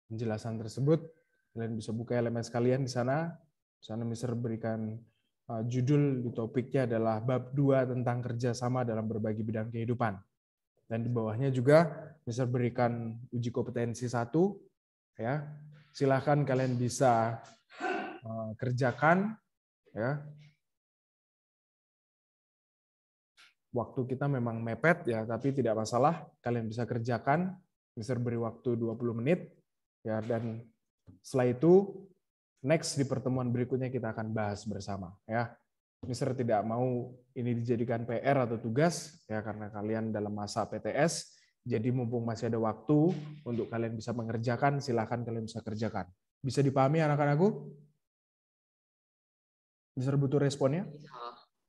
penjelasan tersebut. Kalian bisa buka LMS kalian di sana. Di sana Mister berikan judul di topiknya adalah bab 2 tentang kerjasama dalam berbagai bidang kehidupan. Dan di bawahnya juga Mister berikan uji kompetensi 1. Ya, silahkan kalian bisa kerjakan. Ya. Waktu kita memang mepet, ya, tapi tidak masalah. Kalian bisa kerjakan. Mister beri waktu 20 menit. Ya, dan setelah itu, next di pertemuan berikutnya kita akan bahas bersama. Ya, Mister tidak mau ini dijadikan PR atau tugas, ya, karena kalian dalam masa PTS. Jadi mumpung masih ada waktu untuk kalian bisa mengerjakan, silakan kalian bisa kerjakan. Bisa dipahami anak-anakku? Mister butuh responnya?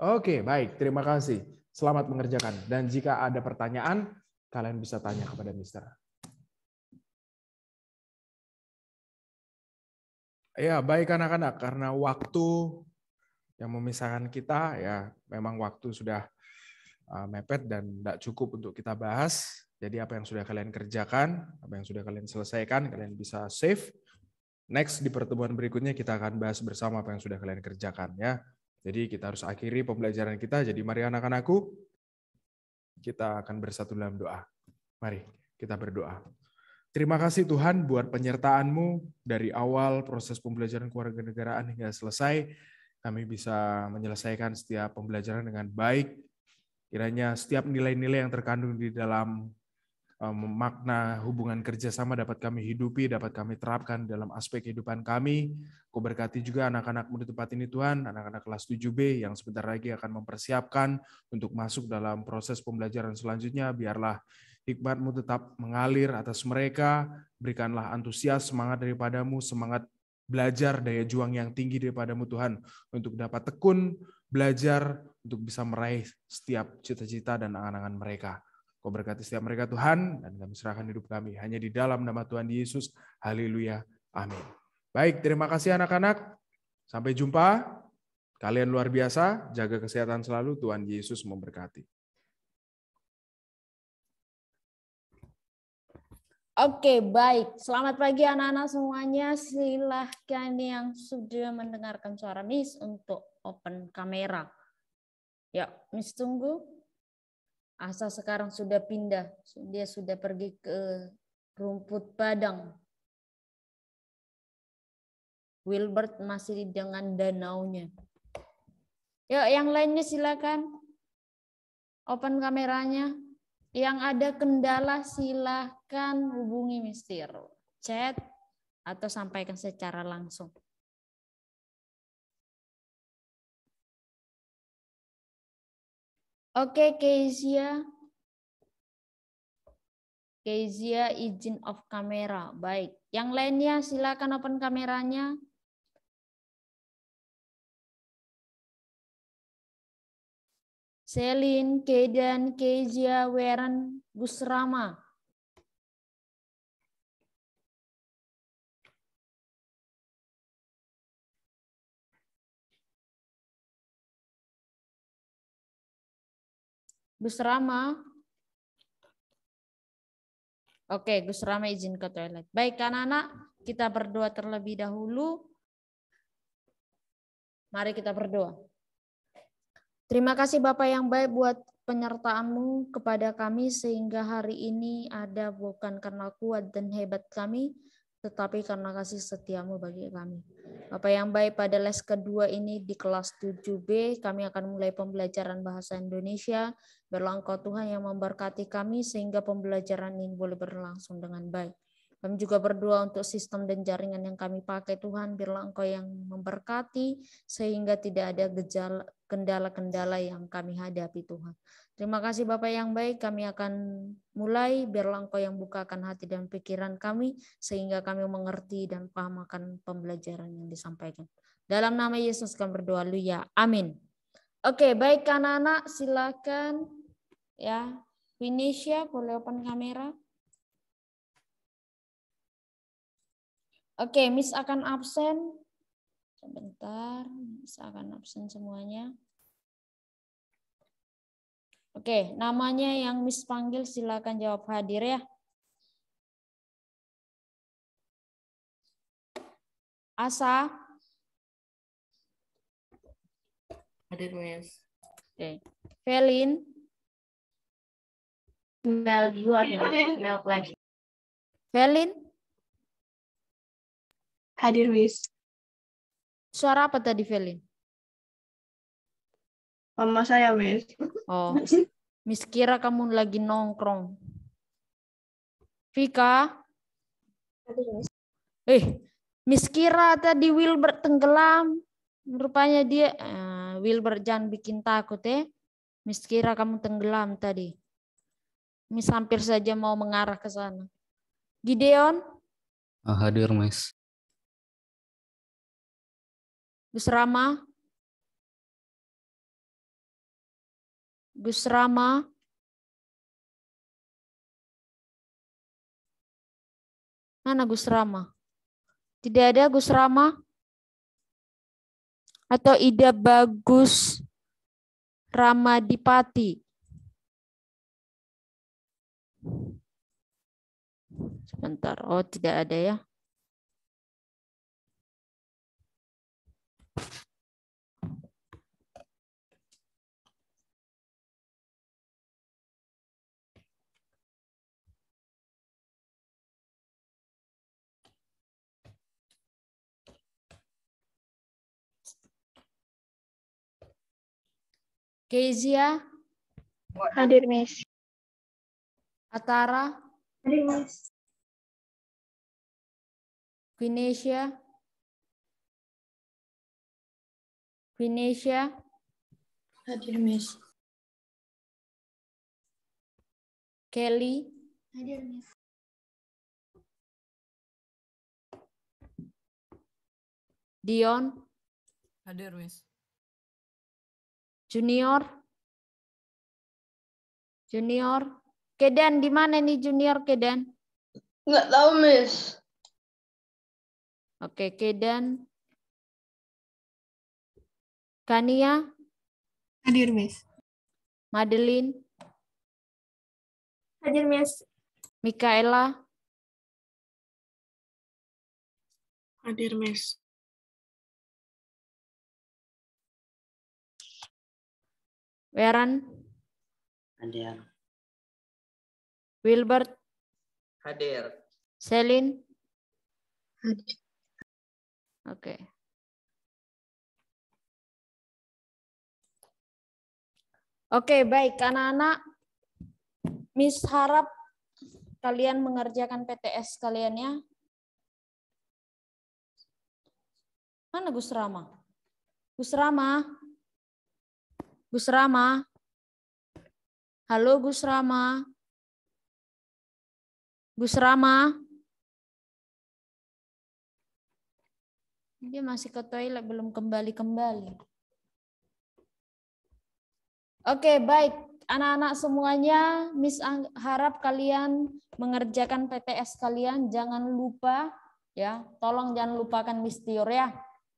Oke, baik. Terima kasih. Selamat mengerjakan. Dan jika ada pertanyaan, kalian bisa tanya kepada Mister. Ya, baik anak-anak, karena waktu yang memisahkan kita, ya memang waktu sudah mepet dan tidak cukup untuk kita bahas. Jadi apa yang sudah kalian kerjakan, apa yang sudah kalian selesaikan, kalian bisa save. Next di pertemuan berikutnya kita akan bahas bersama apa yang sudah kalian kerjakan ya. Jadi kita harus akhiri pembelajaran kita. Jadi mari anak-anakku, kita akan bersatu dalam doa. Mari kita berdoa. Terima kasih Tuhan buat penyertaan-Mu dari awal proses pembelajaran kewarganegaraan hingga selesai. Kami bisa menyelesaikan setiap pembelajaran dengan baik. Kiranya setiap nilai-nilai yang terkandung di dalam makna hubungan kerjasama dapat kami hidupi, dapat kami terapkan dalam aspek kehidupan kami. Kau berkati juga anak-anak-Mu di tempat ini Tuhan, anak-anak kelas 7B yang sebentar lagi akan mempersiapkan untuk masuk dalam proses pembelajaran selanjutnya. Biarlah hikmat-Mu tetap mengalir atas mereka, berikanlah antusias, semangat daripada-Mu, semangat belajar, daya juang yang tinggi daripada-Mu Tuhan, untuk dapat tekun, belajar, untuk bisa meraih setiap cita-cita dan angan-angan mereka. Kau berkati setiap mereka Tuhan, dan kami serahkan hidup kami hanya di dalam nama Tuhan Yesus. Haleluya. Amin. Baik, terima kasih anak-anak. Sampai jumpa. Kalian luar biasa. Jaga kesehatan selalu. Tuhan Yesus memberkati. Oke, baik. Selamat pagi anak-anak semuanya. Silahkan yang sudah mendengarkan suara Miss untuk open kamera. Ya, Miss tunggu. Asa sekarang sudah pindah. Dia sudah pergi ke rumput padang. Wilbert masih dengan danaunya. Yuk, yang lainnya silakan. Open kameranya. Yang ada kendala silakan hubungi Mister. Chat atau sampaikan secara langsung. Oke, Kezia. Kezia izin off kamera. Baik. Yang lainnya silakan open kameranya. Selin, Kedan, Kezia, Weren, Gusrama. Gus Rama. Oke, Gus Rama izin ke toilet. Baik, anak-anak, kita berdoa terlebih dahulu. Mari kita berdoa. Terima kasih Bapak yang baik buat penyertaan-Mu kepada kami sehingga hari ini ada bukan karena kuat dan hebat kami, tetapi karena kasih setia-Mu bagi kami. Bapak yang baik, pada les kedua ini di kelas 7B, kami akan mulai pembelajaran bahasa Indonesia. Biarlah Engkau Tuhan yang memberkati kami sehingga pembelajaran ini boleh berlangsung dengan baik. Kami juga berdoa untuk sistem dan jaringan yang kami pakai Tuhan, biarlah Engkau yang memberkati sehingga tidak ada kendala-kendala yang kami hadapi Tuhan. Terima kasih Bapak yang baik, kami akan mulai, biarlah Engkau yang bukakan hati dan pikiran kami sehingga kami mengerti dan paham akan pembelajaran yang disampaikan. Dalam nama Yesus kami berdoa, haleluya, amin. Oke, baik anak-anak, silakan ya. Vinisha boleh open kamera. Oke, Miss akan absen. Sebentar, Miss akan absen semuanya. Oke, namanya yang Miss panggil silakan jawab hadir ya. Asa. Hadir, Miss. Oke. Felin. Mel, you are Mel Flash. Felin. Hadir, Miss. Suara apa tadi, Felin? Mama saya, Miss. Oh, Miss kira kamu lagi nongkrong. Vika. Miss kira tadi Wilbert tenggelam. Rupanya dia, Wilbert jangan bikin takut ya. Miss kira kamu tenggelam tadi. Miss hampir saja mau mengarah ke sana. Gideon. Hadir, Miss. Gus Rama. Gus Rama. Mana Gus Rama? Tidak ada Gus Rama. atau Ida Bagus Ramadipati? Sebentar, oh tidak ada ya. Kezia, Hadir, Miss. Atara, Hadir, Miss. Vinesia, Hadir, Miss. Kelly, Hadir, Miss. Dion, Hadir, Miss. Junior, Kedan di mana nih Junior Kedan? Nggak tahu, Miss. Oke, Kedan. Kania, Hadir, Miss. Madeline, Hadir, Miss. Mikaela, Hadir, Miss. Weran, Hadir. Wilbert, Hadir. Selin. Hadir. Oke. Oke, baik anak-anak. Miss harap kalian mengerjakan PTS kalian ya. Mana Gus Rama? Gus Rama? Gus Rama? Halo Gus Rama? Gus Rama? Dia masih ke toilet, belum kembali-kembali. Oke, baik. Anak-anak semuanya, Miss harap kalian mengerjakan PTS kalian. Jangan lupa, ya, tolong jangan lupakan Miss Tiur ya.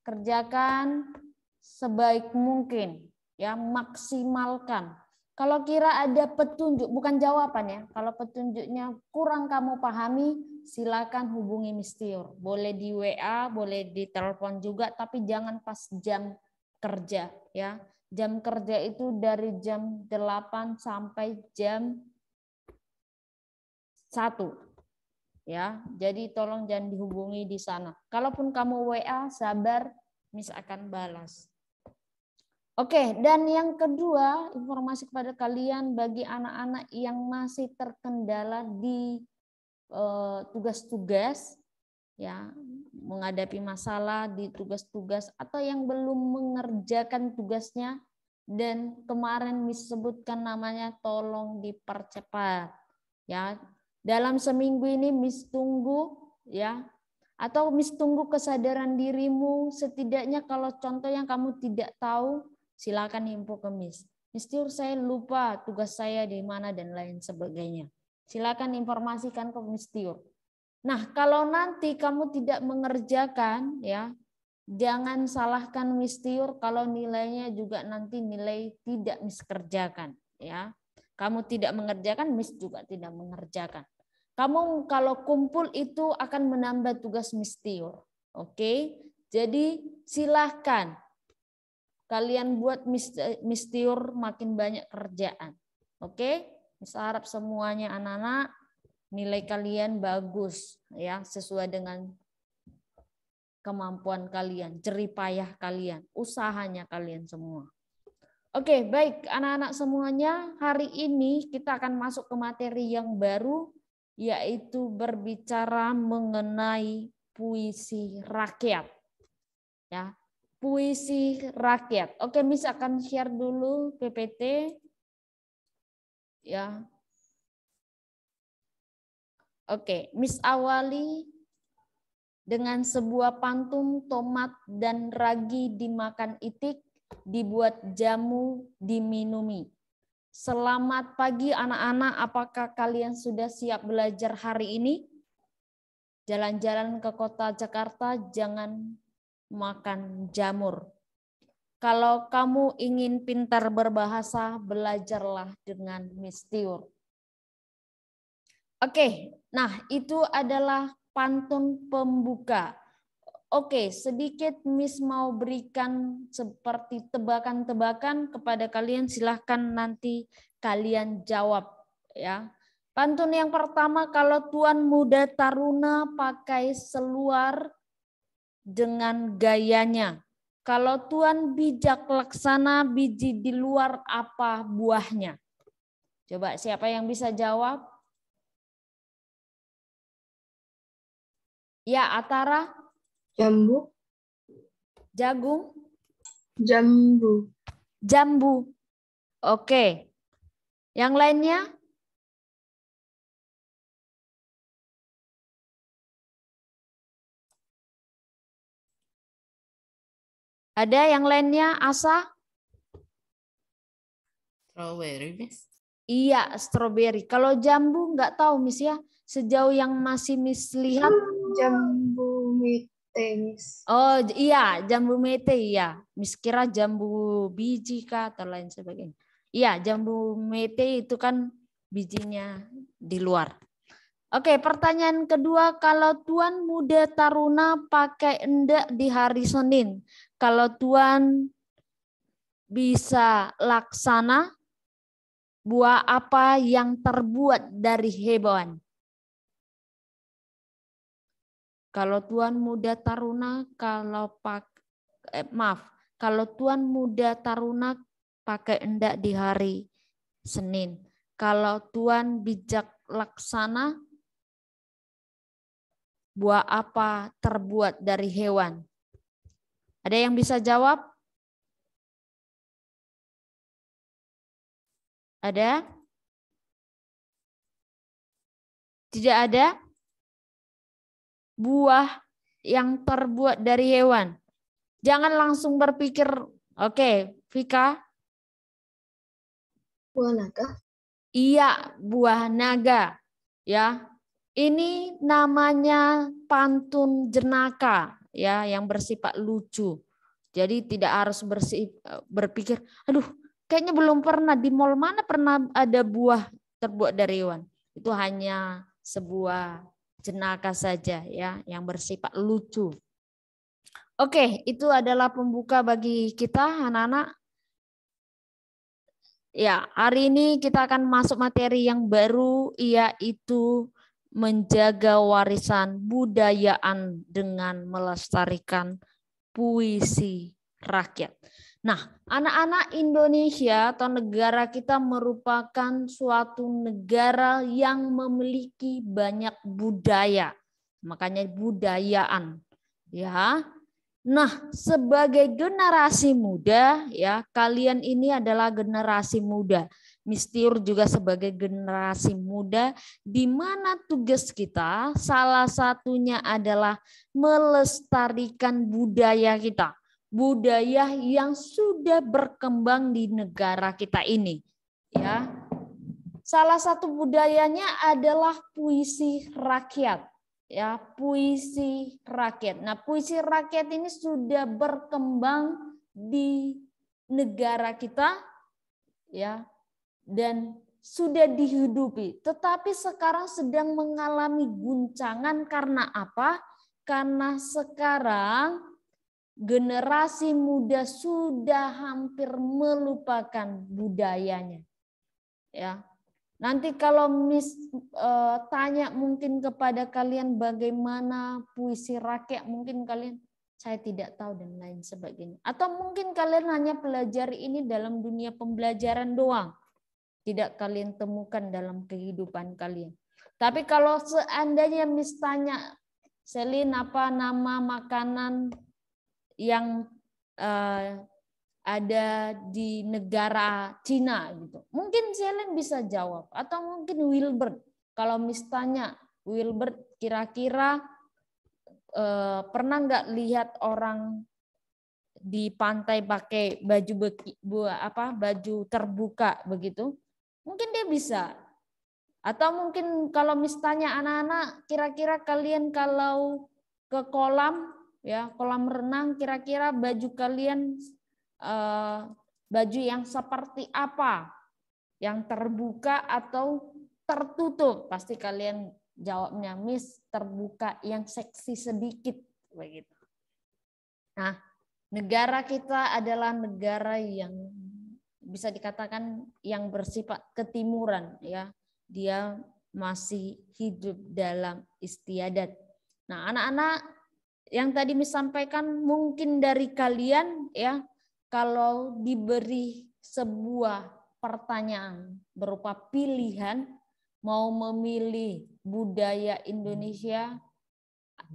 Kerjakan sebaik mungkin, ya, maksimalkan. Kalau kira ada petunjuk, bukan jawaban ya. Kalau petunjuknya kurang kamu pahami, silakan hubungi Miss Tiur. Boleh di WA, boleh di telepon juga, tapi jangan pas jam kerja, ya. Jam kerja itu dari jam 8 sampai jam 1. Ya, jadi tolong jangan dihubungi di sana. Kalaupun kamu WA, sabar, Miss akan balas. Oke, dan yang kedua, informasi kepada kalian bagi anak-anak yang masih terkendala di tugas-tugas, ya, menghadapi masalah di tugas-tugas atau yang belum mengerjakan tugasnya dan kemarin Miss sebutkan namanya, tolong dipercepat, ya. Dalam seminggu ini Miss tunggu, ya, atau Miss tunggu kesadaran dirimu, setidaknya kalau contoh yang kamu tidak tahu silakan info ke Miss. Miss Tiur, saya lupa tugas saya di mana dan lain sebagainya. Silakan informasikan ke Miss Tiur. Nah, kalau nanti kamu tidak mengerjakan, ya, jangan salahkan Miss Tiur kalau nilainya juga nanti nilai tidak Miss kerjakan, ya. Kamu tidak mengerjakan, Miss juga tidak mengerjakan. Kamu kalau kumpul itu akan menambah tugas Miss Tiur. Oke? Jadi silahkan kalian buat Miss Tiur makin banyak kerjaan. Oke? Miss harap semuanya anak-anak nilai kalian bagus, ya, sesuai dengan kemampuan kalian, jerih payah kalian, usahanya kalian semua. Oke, baik anak-anak semuanya, hari ini kita akan masuk ke materi yang baru, yaitu berbicara mengenai puisi rakyat. Ya, puisi rakyat. Oke, Miss akan share dulu PPT. Ya. Oke, Miss awali dengan sebuah pantun, tomat dan ragi dimakan itik, dibuat jamu diminumi. Selamat pagi anak-anak, apakah kalian sudah siap belajar hari ini? Jalan-jalan ke kota Jakarta, jangan makan jamur. Kalau kamu ingin pintar berbahasa, belajarlah dengan Miss Tiur. Oke, nah itu adalah pantun pembuka. Oke, sedikit Miss mau berikan seperti tebakan-tebakan kepada kalian. Silahkan nanti kalian jawab ya. Pantun yang pertama, kalau Tuan Muda Taruna pakai seluar dengan gayanya. Kalau Tuan bijak laksana, biji di luar apa buahnya? Coba siapa yang bisa jawab? Ya, Atara. Jambu. Jagung. Jambu. Jambu. Oke. Yang lainnya? Ada yang lainnya, Asa? Strawberry, Miss. Iya, stroberi. Kalau jambu nggak tahu, Miss ya. Sejauh yang masih Miss lihat. Jambu mete, Miss. Oh iya, jambu mete ya. Miss kira jambu biji kah atau lain sebagainya. Iya, jambu mete itu kan bijinya di luar. Oke, pertanyaan kedua, kalau Tuan Muda Taruna pakai endak di hari Senin, kalau Tuan bisa laksana, buah apa yang terbuat dari hewan? Kalau Tuan Muda Taruna, kalau kalau Tuan Muda Taruna pakai endak di hari Senin, kalau Tuan bijak laksana, buah apa terbuat dari hewan? Ada yang bisa jawab? Ada? Tidak ada? Buah yang terbuat dari hewan. Jangan langsung berpikir, oke, Vika. Buah naga. Iya, buah naga. Ya. Ini namanya pantun jenaka ya, yang bersifat lucu. Jadi tidak harus berpikir, aduh, kayaknya belum pernah di mall mana pernah ada buah terbuat dari hewan. Itu hanya sebuah jenaka saja ya, yang bersifat lucu. Oke, itu adalah pembuka bagi kita anak-anak. Ya, hari ini kita akan masuk materi yang baru, yaitu menjaga warisan budayaan dengan melestarikan puisi rakyat. Nah, anak-anak Indonesia atau negara kita merupakan suatu negara yang memiliki banyak budaya. Makanya budayaan. Ya. Nah, sebagai generasi muda ya, kalian ini adalah generasi muda. Mistiur juga sebagai generasi muda, di mana tugas kita salah satunya adalah melestarikan budaya kita. Budaya yang sudah berkembang di negara kita ini. Ya. Salah satu budayanya adalah puisi rakyat. Ya, puisi rakyat. Nah, puisi rakyat ini sudah berkembang di negara kita ya, dan sudah dihidupi. Tetapi sekarang sedang mengalami guncangan karena apa? Karena sekarang generasi muda sudah hampir melupakan budayanya. Ya. Nanti kalau Miss tanya mungkin kepada kalian bagaimana puisi rakyat, mungkin kalian saya tidak tahu dan lain sebagainya. Atau mungkin kalian hanya pelajari ini dalam dunia pembelajaran doang. Tidak kalian temukan dalam kehidupan kalian. Tapi kalau seandainya Miss tanya, Selin apa nama makanan yang ada di negara Cina gitu. Mungkin Selin bisa jawab atau mungkin Wilbert. Kalau Miss tanya, Wilbert kira-kira pernah nggak lihat orang di pantai pakai baju terbuka begitu? Mungkin dia bisa. Atau mungkin kalau Miss tanya anak-anak, kira-kira kalian kalau ke kolam ya, kolam renang, kira-kira baju kalian baju yang seperti apa? Yang terbuka atau tertutup? Pasti kalian jawabnya, Miss, terbuka yang seksi sedikit begitu. Nah, negara kita adalah negara yang bisa dikatakan yang bersifat ketimuran, ya. Dia masih hidup dalam istiadat. Nah, anak-anak yang tadi Miss sampaikan, mungkin dari kalian ya, kalau diberi sebuah pertanyaan berupa pilihan, mau memilih budaya Indonesia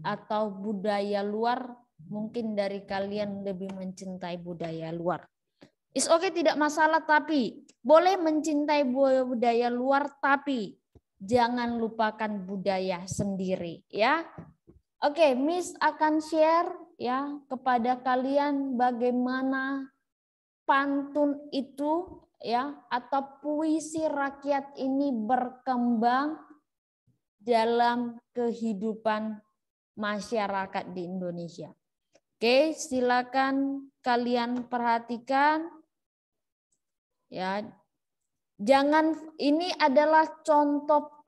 atau budaya luar, mungkin dari kalian lebih mencintai budaya luar. It's okay, tidak masalah, tapi boleh mencintai budaya luar, tapi jangan lupakan budaya sendiri, ya. Oke, Miss akan share ya kepada kalian bagaimana pantun itu ya atau puisi rakyat ini berkembang dalam kehidupan masyarakat di Indonesia. Oke, silakan kalian perhatikan. Ya, jangan, ini adalah contoh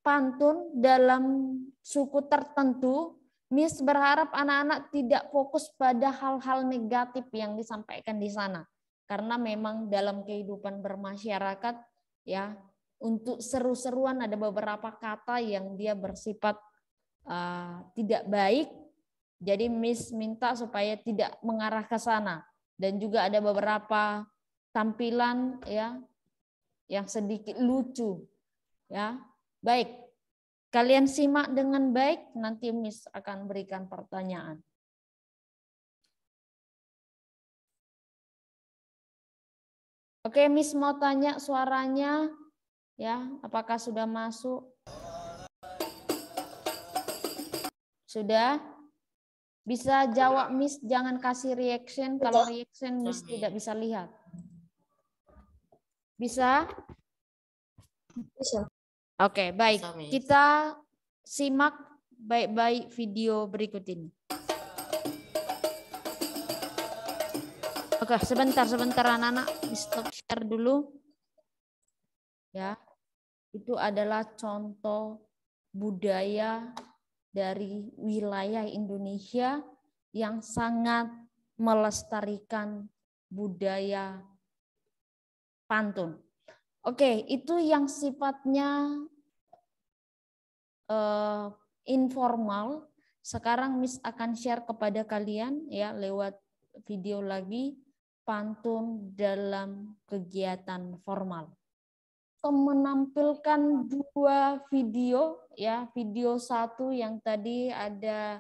pantun dalam suku tertentu. Miss berharap anak-anak tidak fokus pada hal-hal negatif yang disampaikan di sana, karena memang dalam kehidupan bermasyarakat ya, untuk seru-seruan ada beberapa kata yang dia bersifat tidak baik. Jadi Miss minta supaya tidak mengarah ke sana, dan juga ada beberapa tampilan ya yang sedikit lucu ya. Baik, kalian simak dengan baik, nanti Miss akan berikan pertanyaan. Oke, Miss mau tanya suaranya ya, apakah sudah masuk? Sudah? Bisa jawab Miss, jangan kasih reaction, kalau reaction Miss tidak bisa lihat. Bisa? Bisa. Oke, baik. Bisa, Miss. Kita simak baik-baik video berikut ini. Oke, sebentar anak-anak, di stop share dulu. Ya. Itu adalah contoh budaya dari wilayah Indonesia yang sangat melestarikan budaya pantun. Oke, itu yang sifatnya informal. Sekarang Miss akan share kepada kalian ya lewat video lagi pantun dalam kegiatan formal. Menampilkan dua video ya, video satu yang tadi ada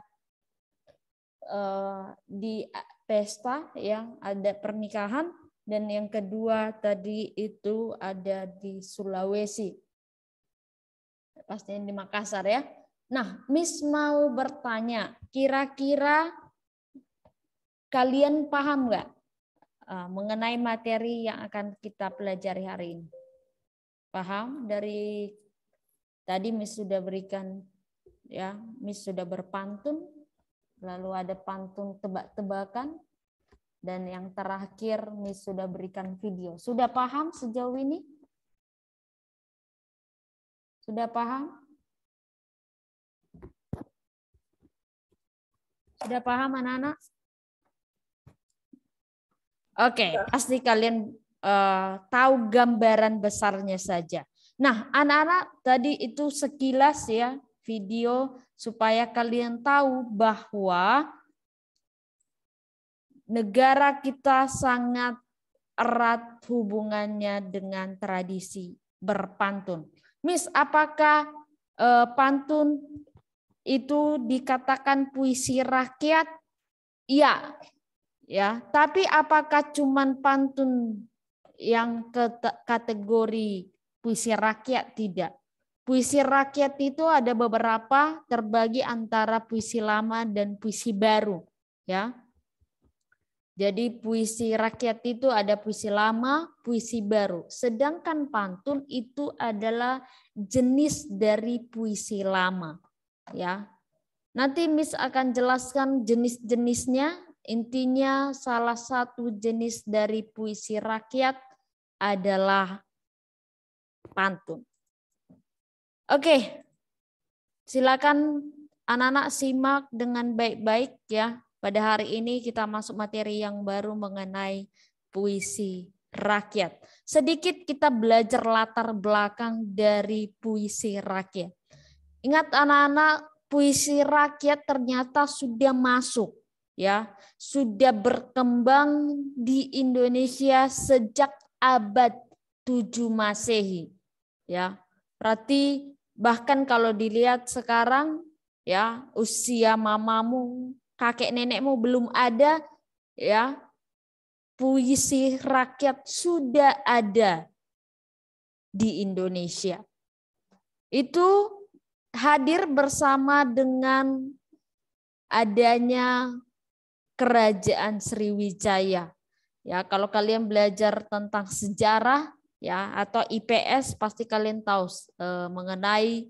di pesta ya, ada pernikahan. Dan yang kedua tadi itu ada di Sulawesi. Pastinya di Makassar ya. Nah, Miss mau bertanya, kira-kira kalian paham nggak mengenai materi yang akan kita pelajari hari ini? Paham? Dari tadi Miss sudah berikan ya, Miss sudah berpantun, lalu ada pantun tebak-tebakan. Dan yang terakhir Miss sudah berikan video. Sudah paham sejauh ini? Sudah paham? Sudah paham anak-anak? Oke, pasti kalian tahu gambaran besarnya saja. Nah, anak-anak tadi itu sekilas ya video supaya kalian tahu bahwa negara kita sangat erat hubungannya dengan tradisi berpantun. Miss, apakah pantun itu dikatakan puisi rakyat? Iya. Ya, tapi apakah cuman pantun yang kategori puisi rakyat? Tidak. Puisi rakyat itu ada beberapa, terbagi antara puisi lama dan puisi baru, ya. Jadi puisi rakyat itu ada puisi lama, puisi baru. Sedangkan pantun itu adalah jenis dari puisi lama, ya. Nanti Miss akan jelaskan jenis-jenisnya, Intinya salah satu jenis dari puisi rakyat adalah pantun. Oke, silakan anak-anak simak dengan baik-baik ya. Pada hari ini kita masuk materi yang baru mengenai puisi rakyat. Sedikit kita belajar latar belakang dari puisi rakyat. Ingat anak-anak, puisi rakyat ternyata sudah masuk ya, sudah berkembang di Indonesia sejak abad 7 Masehi ya. Berarti bahkan kalau dilihat sekarang ya, usia mamamu, kakek nenekmu belum ada ya, puisi rakyat sudah ada di Indonesia. Itu hadir bersama dengan adanya Kerajaan Sriwijaya. Ya, kalau kalian belajar tentang sejarah ya atau IPS pasti kalian tahu mengenai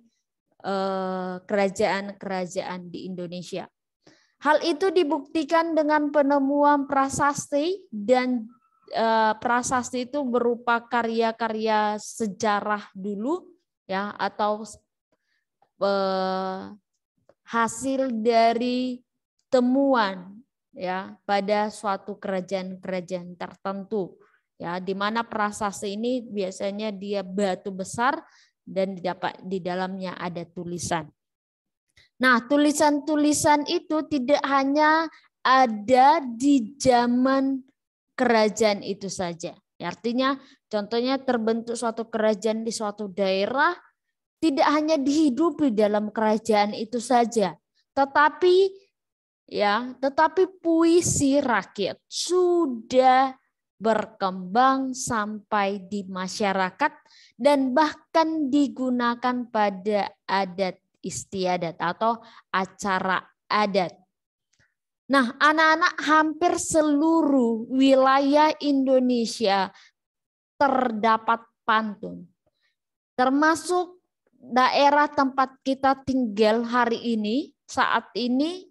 kerajaan-kerajaan di Indonesia. Hal itu dibuktikan dengan penemuan prasasti dan prasasti itu berupa karya-karya sejarah dulu ya atau hasil dari temuan ya pada suatu kerajaan-kerajaan tertentu ya, di mana prasasti ini biasanya dia batu besar dan di dalamnya ada tulisan. Nah, tulisan-tulisan itu tidak hanya ada di zaman kerajaan itu saja. Artinya, contohnya terbentuk suatu kerajaan di suatu daerah, tidak hanya dihidupi dalam kerajaan itu saja, tetapi puisi rakyat sudah berkembang sampai di masyarakat dan bahkan digunakan pada adat istiadat atau acara adat. Nah, anak-anak, hampir seluruh wilayah Indonesia terdapat pantun. Termasuk daerah tempat kita tinggal hari ini, saat ini,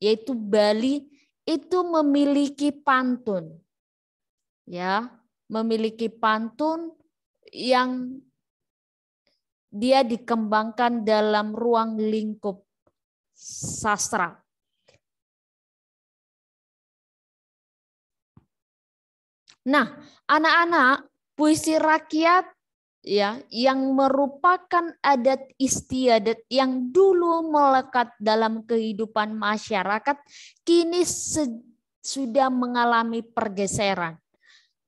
yaitu Bali, itu memiliki pantun. Ya, memiliki pantun yang dia dikembangkan dalam ruang lingkup sastra. Nah, anak-anak, puisi rakyat ya yang merupakan adat istiadat yang dulu melekat dalam kehidupan masyarakat kini sudah mengalami pergeseran.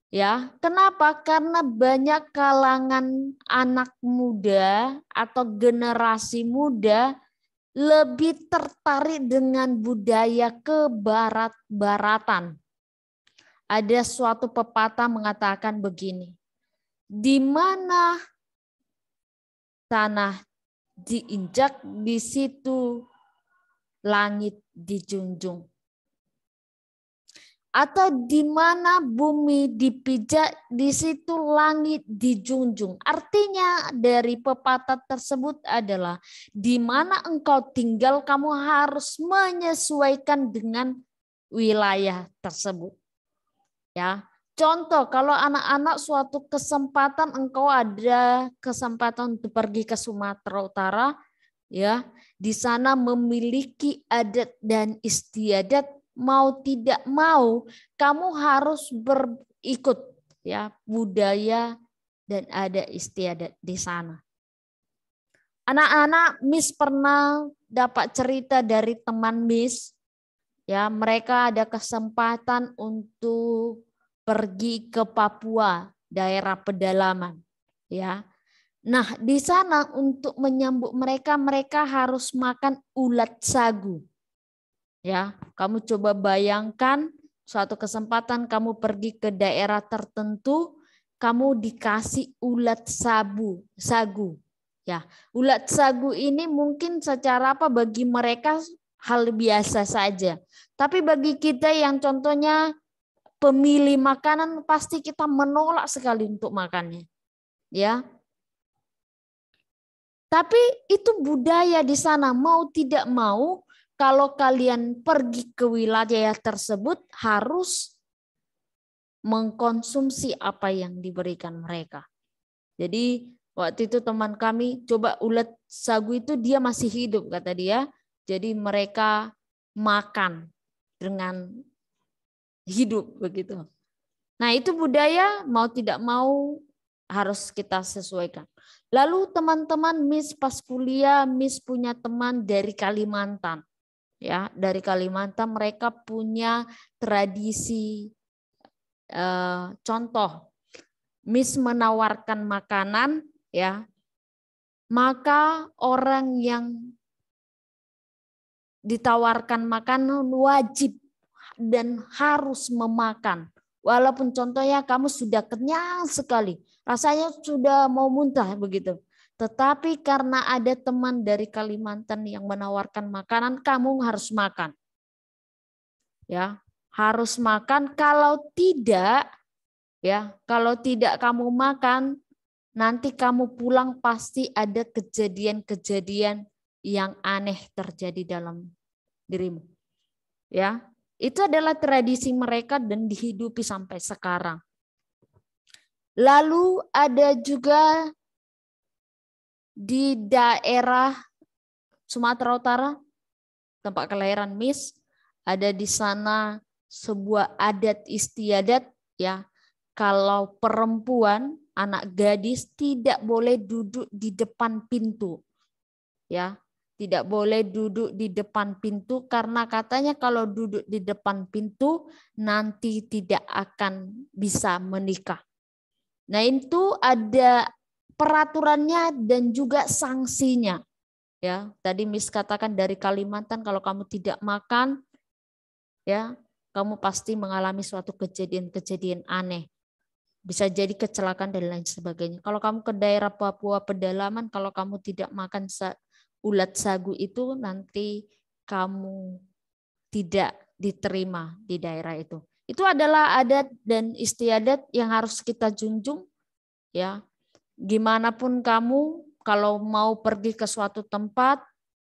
Ya, kenapa? Karena banyak kalangan anak muda atau generasi muda lebih tertarik dengan budaya kebarat-baratan. Ada suatu pepatah mengatakan begini, di mana tanah diinjak, di situ langit dijunjung. Atau di mana bumi dipijak, di situ langit dijunjung. Artinya dari pepatah tersebut adalah di mana engkau tinggal, kamu harus menyesuaikan dengan wilayah tersebut. Ya, contoh kalau anak-anak suatu kesempatan engkau ada kesempatan untuk pergi ke Sumatera Utara, ya, di sana memiliki adat dan istiadat. Mau tidak mau kamu harus berikut ya budaya dan ada istiadat di sana. Anak-anak, Miss pernah dapat cerita dari teman Miss ya, mereka ada kesempatan untuk pergi ke Papua, daerah pedalaman ya. Nah, di sana untuk menyambut mereka, mereka harus makan ulat sagu. Ya, kamu coba bayangkan suatu kesempatan kamu pergi ke daerah tertentu, kamu dikasih ulat sagu. Ya, ulat sagu ini mungkin secara bagi mereka hal biasa saja. Tapi bagi kita yang contohnya pemilih makanan, pasti kita menolak sekali untuk makannya. Ya. Tapi itu budaya di sana, mau tidak mau kalau kalian pergi ke wilayah tersebut harus mengkonsumsi apa yang diberikan mereka. Jadi waktu itu teman kami coba ulat sagu itu dia masih hidup kata dia. Jadi mereka makan dengan hidup begitu. Nah itu budaya mau tidak mau harus kita sesuaikan. Lalu teman-teman Miss pas kuliah, Miss punya teman dari Kalimantan. Ya, dari Kalimantan mereka punya tradisi contoh. Miss menawarkan makanan ya. Maka orang yang ditawarkan makanan wajib dan harus memakan. Walaupun contohnya kamu sudah kenyang sekali, rasanya sudah mau muntah begitu. Tetapi karena ada teman dari Kalimantan yang menawarkan makanan, kamu harus makan. Ya, harus makan. Kalau tidak kamu makan, nanti kamu pulang pasti ada kejadian-kejadian yang aneh terjadi dalam dirimu. Ya. Itu adalah tradisi mereka dan dihidupi sampai sekarang. Lalu ada juga di daerah Sumatera Utara, tempat kelahiran Miss, ada di sana sebuah adat istiadat ya. Kalau perempuan, anak gadis tidak boleh duduk di depan pintu. Ya. Tidak boleh duduk di depan pintu karena katanya kalau duduk di depan pintu nanti tidak akan bisa menikah. Nah itu ada peraturannya dan juga sanksinya. Ya, tadi Miss katakan dari Kalimantan kalau kamu tidak makan, ya kamu pasti mengalami suatu kejadian-kejadian aneh. Bisa jadi kecelakaan dan lain sebagainya. Kalau kamu ke daerah Papua pedalaman, kalau kamu tidak makan ulat sagu itu nanti kamu tidak diterima di daerah itu. Itu adalah adat dan istiadat yang harus kita junjung ya. Gimanapun kamu kalau mau pergi ke suatu tempat,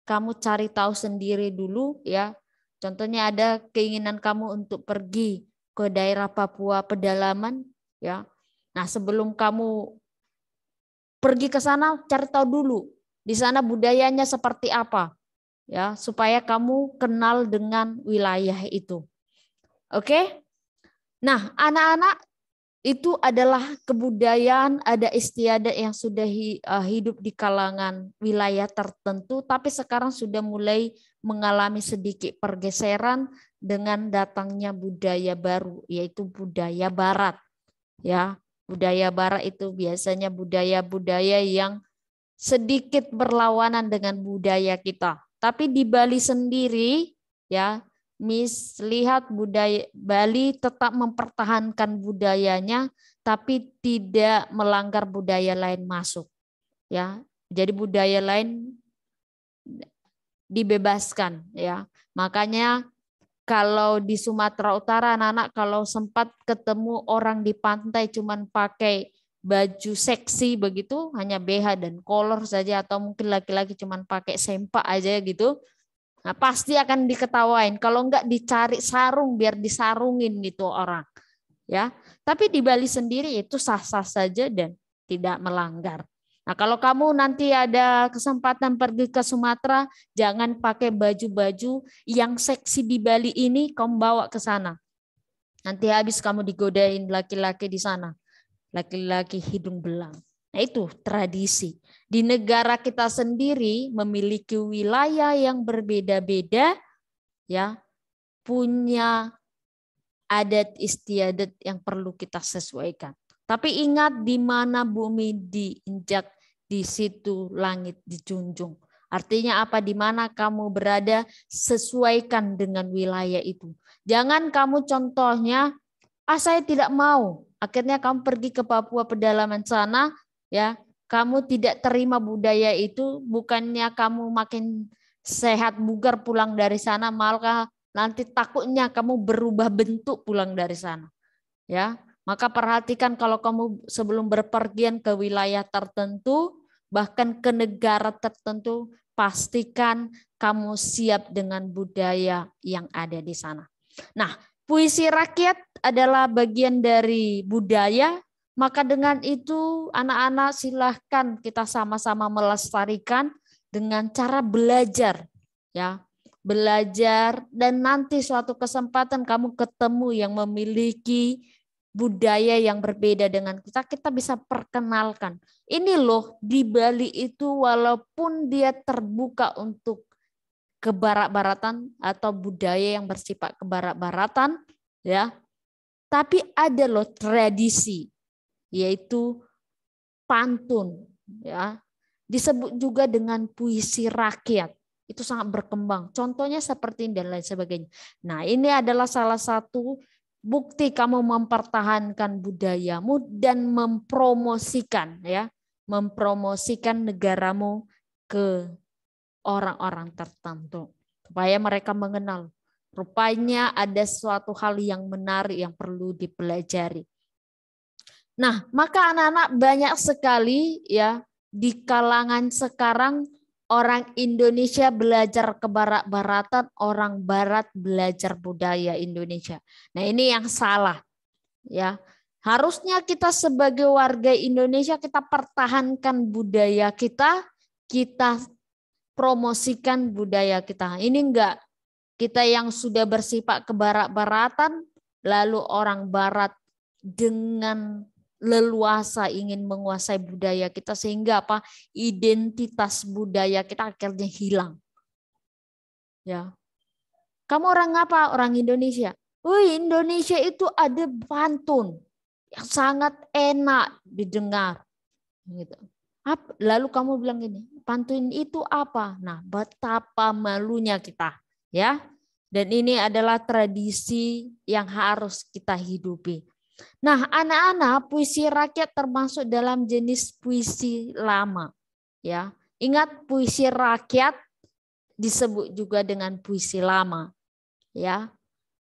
kamu cari tahu sendiri dulu ya. Contohnya ada keinginan kamu untuk pergi ke daerah Papua pedalaman ya. Nah, sebelum kamu pergi ke sana cari tahu dulu di sana budayanya seperti apa, ya supaya kamu kenal dengan wilayah itu. Oke? Nah, anak-anak itu adalah kebudayaan, ada istiadat yang sudah hidup di kalangan wilayah tertentu, tapi sekarang sudah mulai mengalami sedikit pergeseran dengan datangnya budaya baru, yaitu budaya Barat. Ya, budaya Barat itu biasanya budaya-budaya yang sedikit berlawanan dengan budaya kita. Tapi di Bali sendiri ya, Miss lihat budaya Bali tetap mempertahankan budayanya tapi tidak melanggar budaya lain masuk. Ya. Jadi budaya lain dibebaskan ya. Makanya kalau di Sumatera Utara anak-anak kalau sempat ketemu orang di pantai cuman pakai baju seksi begitu, hanya BH dan kolor saja atau mungkin laki-laki cuman pakai sempak aja gitu. Nah, pasti akan diketawain. Kalau enggak dicari sarung biar disarungin gitu orang. Ya. Tapi di Bali sendiri itu sah-sah saja dan tidak melanggar. Nah, kalau kamu nanti ada kesempatan pergi ke Sumatera, jangan pakai baju-baju yang seksi di Bali ini kamu bawa ke sana. Nanti habis kamu digodain laki-laki di sana. Laki-laki hidung belang. Nah itu tradisi. Di negara kita sendiri memiliki wilayah yang berbeda-beda, ya, punya adat istiadat yang perlu kita sesuaikan. Tapi ingat di mana bumi diinjak, di situ langit dijunjung. Artinya apa? Di mana kamu berada, sesuaikan dengan wilayah itu. Jangan kamu contohnya, saya tidak mau. Akhirnya kamu pergi ke Papua pedalaman sana, ya, kamu tidak terima budaya itu, bukannya kamu makin sehat bugar pulang dari sana, malah nanti takutnya kamu berubah bentuk pulang dari sana. Ya, maka perhatikan kalau kamu sebelum berpergian ke wilayah tertentu, bahkan ke negara tertentu, pastikan kamu siap dengan budaya yang ada di sana. Nah, puisi rakyat adalah bagian dari budaya, maka dengan itu anak-anak silahkan kita sama-sama melestarikan dengan cara belajar, ya. Belajar, dan nanti suatu kesempatan kamu ketemu yang memiliki budaya yang berbeda dengan kita bisa perkenalkan. Ini loh, di Bali itu walaupun dia terbuka untuk kebarat-baratan atau budaya yang bersifat kebarat-baratan, ya, tapi ada loh tradisi, yaitu pantun, ya, disebut juga dengan puisi rakyat. Itu sangat berkembang. Contohnya seperti ini dan lain sebagainya. Nah, ini adalah salah satu bukti kamu mempertahankan budayamu dan mempromosikan, ya, mempromosikan negaramu ke orang-orang tertentu supaya mereka mengenal. Rupanya ada suatu hal yang menarik yang perlu dipelajari. Nah, maka anak-anak banyak sekali, ya, di kalangan sekarang orang Indonesia belajar kebarat-baratan, orang Barat belajar budaya Indonesia. Nah, ini yang salah, ya. Harusnya kita sebagai warga Indonesia kita pertahankan budaya kita promosikan budaya kita. Ini enggak, kita yang sudah bersifat kebarat-baratan, lalu orang Barat dengan leluasa ingin menguasai budaya kita sehingga apa? Identitas budaya kita akhirnya hilang. Ya. Kamu orang apa? Orang Indonesia. Wih, Indonesia itu ada pantun yang sangat enak didengar. Gitu. Lalu kamu bilang gini, pantun itu apa? Nah, betapa malunya kita, ya. Dan ini adalah tradisi yang harus kita hidupi. Nah, anak-anak, puisi rakyat termasuk dalam jenis puisi lama, ya. Ingat, puisi rakyat disebut juga dengan puisi lama, ya.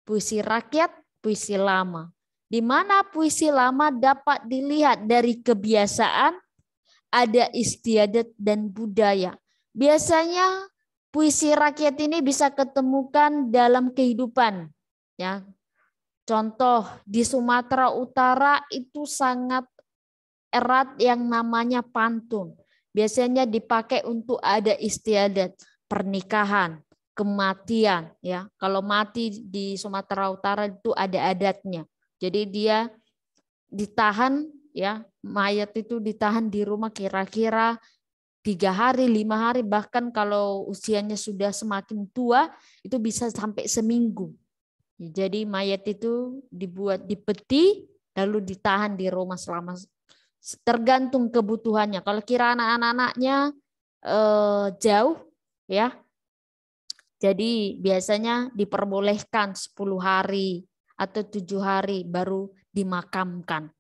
Puisi rakyat, puisi lama. Di mana puisi lama dapat dilihat dari kebiasaan, ada istiadat dan budaya. Biasanya puisi rakyat ini bisa ketemukan dalam kehidupan, ya. Contoh di Sumatera Utara itu sangat erat yang namanya pantun. Biasanya dipakai untuk ada istiadat, pernikahan, kematian, ya. Kalau mati di Sumatera Utara itu ada adatnya. Jadi dia ditahan, ya, mayat itu ditahan di rumah kira-kira 3 hari, 5 hari, bahkan kalau usianya sudah semakin tua itu bisa sampai seminggu. Jadi mayat itu dibuat di peti lalu ditahan di rumah selama, tergantung kebutuhannya. Kalau kira anak-anaknya jauh, ya, jadi biasanya diperbolehkan 10 hari atau 7 hari baru dimakamkan.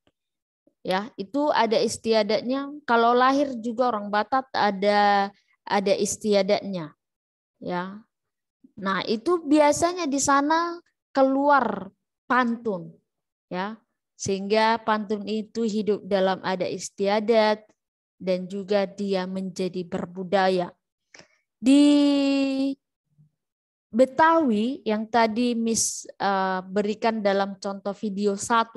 Ya, itu ada istiadatnya. Kalau lahir juga orang Batak ada istiadatnya. Ya. Nah, itu biasanya di sana keluar pantun, ya, sehingga pantun itu hidup dalam ada istiadat dan juga dia menjadi berbudaya. Di Betawi yang tadi Miss berikan dalam contoh video 1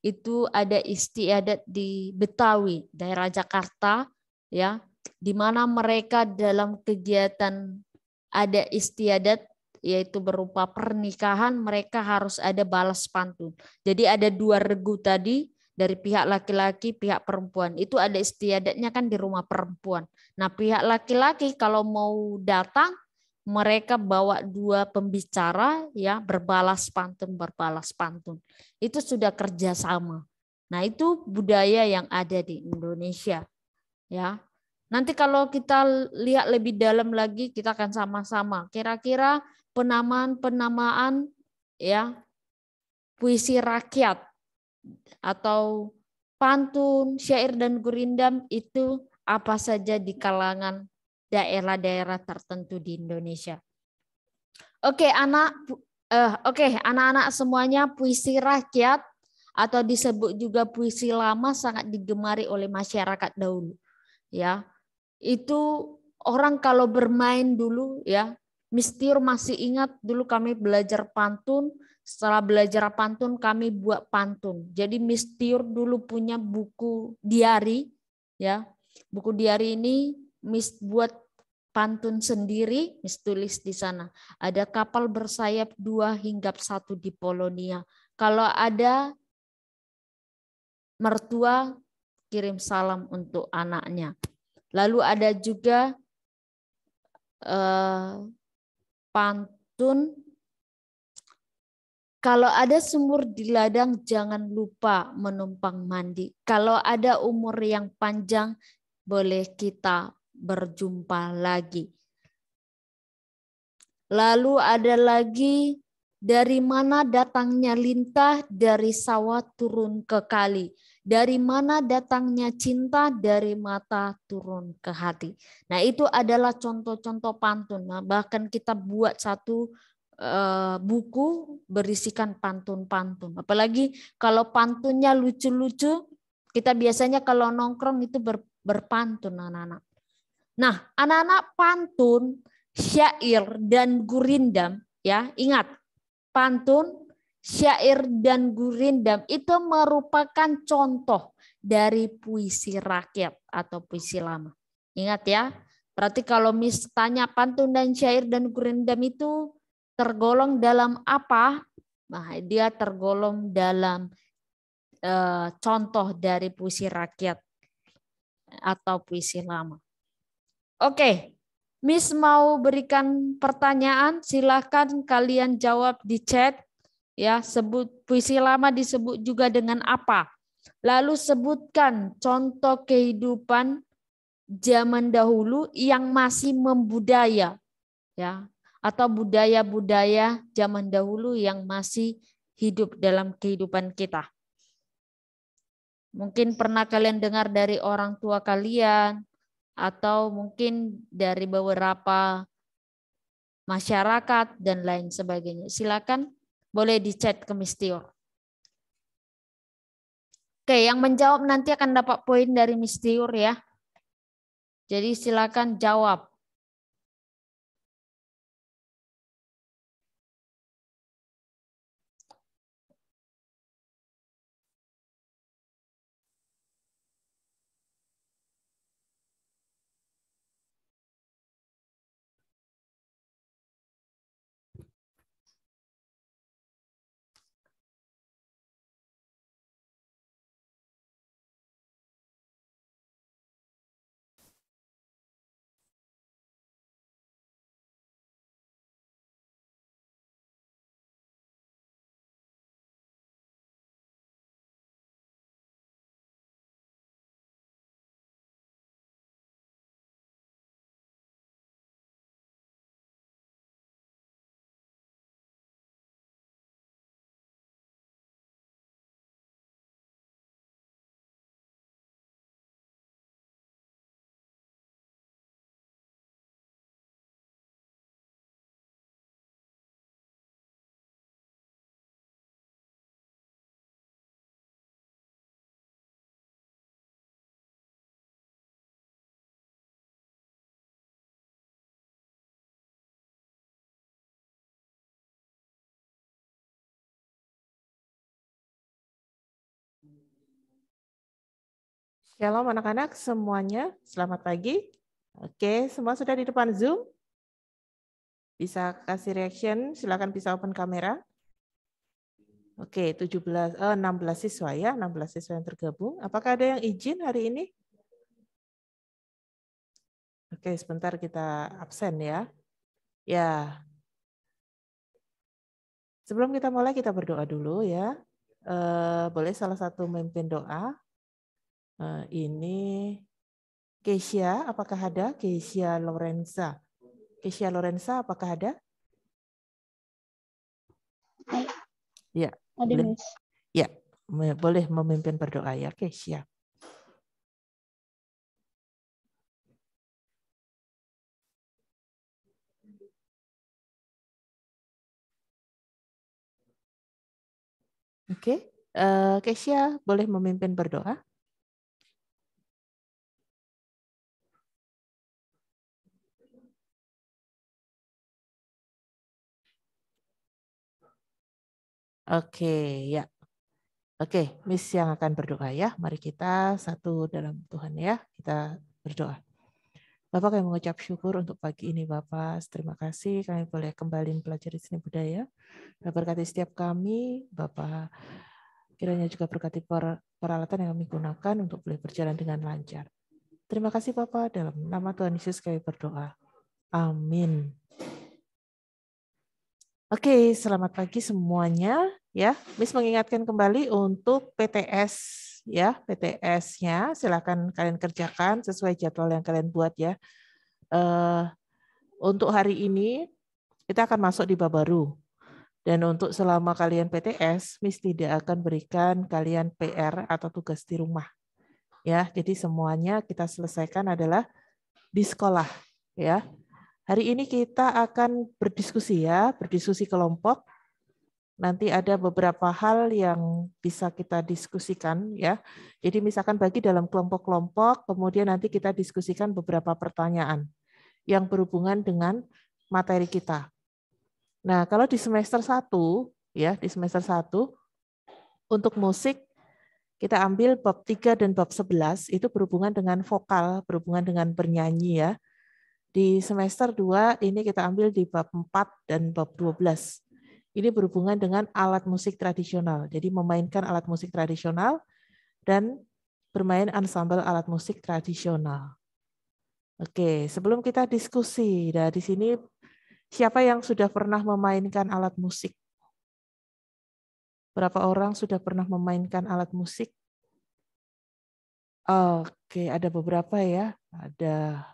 itu ada istiadat di Betawi, daerah Jakarta, ya, di mana mereka dalam kegiatan ada istiadat yaitu berupa pernikahan, mereka harus ada balas pantun. Jadi ada 2 regu tadi dari pihak laki-laki, pihak perempuan. Itu ada istiadatnya kan di rumah perempuan. Nah, pihak laki-laki kalau mau datang mereka bawa 2 pembicara, ya, berbalas pantun. Itu sudah kerjasama. Nah, itu budaya yang ada di Indonesia, ya. Nanti kalau kita lihat lebih dalam lagi kita akan sama-sama kira-kira penamaan, ya, puisi rakyat atau pantun, syair dan gurindam itu apa saja di kalangan daerah-daerah tertentu di Indonesia. Oke, anak-anak semuanya, puisi rakyat atau disebut juga puisi lama sangat digemari oleh masyarakat dahulu. Ya, itu orang kalau bermain dulu, ya, Miss Tiur masih ingat dulu kami belajar pantun. Setelah belajar pantun kami buat pantun. Jadi Miss Tiur dulu punya buku diari, ya. Buku diari ini Miss buat pantun sendiri, Miss tulis di sana. Ada kapal bersayap 2 hinggap 1 di Polonia. Kalau ada mertua kirim salam untuk anaknya. Lalu ada juga pantun, kalau ada sumur di ladang jangan lupa menumpang mandi. Kalau ada umur yang panjang boleh kita berjumpa lagi. Lalu ada lagi, dari mana datangnya lintah, dari sawah turun ke kali. Dari mana datangnya cinta, dari mata turun ke hati. Nah, itu adalah contoh-contoh pantun. Nah, bahkan kita buat satu buku berisikan pantun-pantun. Apalagi kalau pantunnya lucu-lucu, kita biasanya kalau nongkrong itu berpantun anak-anak. Nah, anak-anak pantun, syair dan gurindam, ya, ingat, pantun, syair dan gurindam itu merupakan contoh dari puisi rakyat atau puisi lama. Ingat ya, berarti kalau Miss tanya pantun dan syair dan gurindam itu tergolong dalam apa? Nah, dia tergolong dalam contoh dari puisi rakyat atau puisi lama. Oke, Miss mau berikan pertanyaan, silakan kalian jawab di chat. Ya, sebut puisi lama disebut juga dengan apa? Lalu sebutkan contoh kehidupan zaman dahulu yang masih membudaya, ya, atau budaya-budaya zaman dahulu yang masih hidup dalam kehidupan kita. Mungkin pernah kalian dengar dari orang tua kalian, atau mungkin dari beberapa masyarakat dan lain sebagainya. Silakan, boleh di chat ke Miss Tiur. Oke, yang menjawab nanti akan dapat poin dari Miss Tiur ya. Jadi silakan jawab. Shalom anak-anak semuanya, selamat pagi. Oke, semua sudah di depan Zoom? Bisa kasih reaction, silakan bisa open kamera. Oke, 16 siswa ya, 16 siswa yang tergabung. Apakah ada yang izin hari ini? Oke, sebentar kita absen ya. Ya. Sebelum kita mulai kita berdoa dulu ya. Boleh salah satu memimpin doa? Ini Keisha, apakah ada? Keisha Lorenza. Keisha Lorenza, apakah ada? Ya. Ada, Miss. Ya, boleh memimpin berdoa ya, Keisha. Oke, Keisha boleh memimpin berdoa? Oke, ya. Oke, Miss yang akan berdoa ya. Mari kita satu dalam Tuhan ya. Kita berdoa. Bapak, kami mengucap syukur untuk pagi ini Bapak. Terima kasih kami boleh kembali mempelajari seni budaya. Bapak berkati setiap kami, Bapak kiranya juga berkati peralatan yang kami gunakan untuk boleh berjalan dengan lancar. Terima kasih Bapak, dalam nama Tuhan Yesus kami berdoa. Amin. Oke, selamat pagi semuanya. Ya, Miss mengingatkan kembali untuk PTS ya, PTS-nya silakan kalian kerjakan sesuai jadwal yang kalian buat ya. Untuk hari ini kita akan masuk di bab baru. Dan untuk selama kalian PTS, Miss tidak akan berikan kalian PR atau tugas di rumah. Ya, jadi semuanya kita selesaikan adalah di sekolah ya. Hari ini kita akan berdiskusi ya, berdiskusi kelompok. Nanti ada beberapa hal yang bisa kita diskusikan ya. Jadi misalkan bagi dalam kelompok-kelompok, kemudian nanti kita diskusikan beberapa pertanyaan yang berhubungan dengan materi kita. Nah, kalau di semester 1 ya, di semester 1 untuk musik kita ambil bab 3 dan bab 11 itu berhubungan dengan vokal, berhubungan dengan bernyanyi ya. Di semester 2 ini kita ambil di bab 4 dan bab 12. Ini berhubungan dengan alat musik tradisional. Jadi memainkan alat musik tradisional dan bermain ensemble alat musik tradisional. Oke, sebelum kita diskusi, nah di sini siapa yang sudah pernah memainkan alat musik? Berapa orang sudah pernah memainkan alat musik? Oke, ada beberapa ya. Ada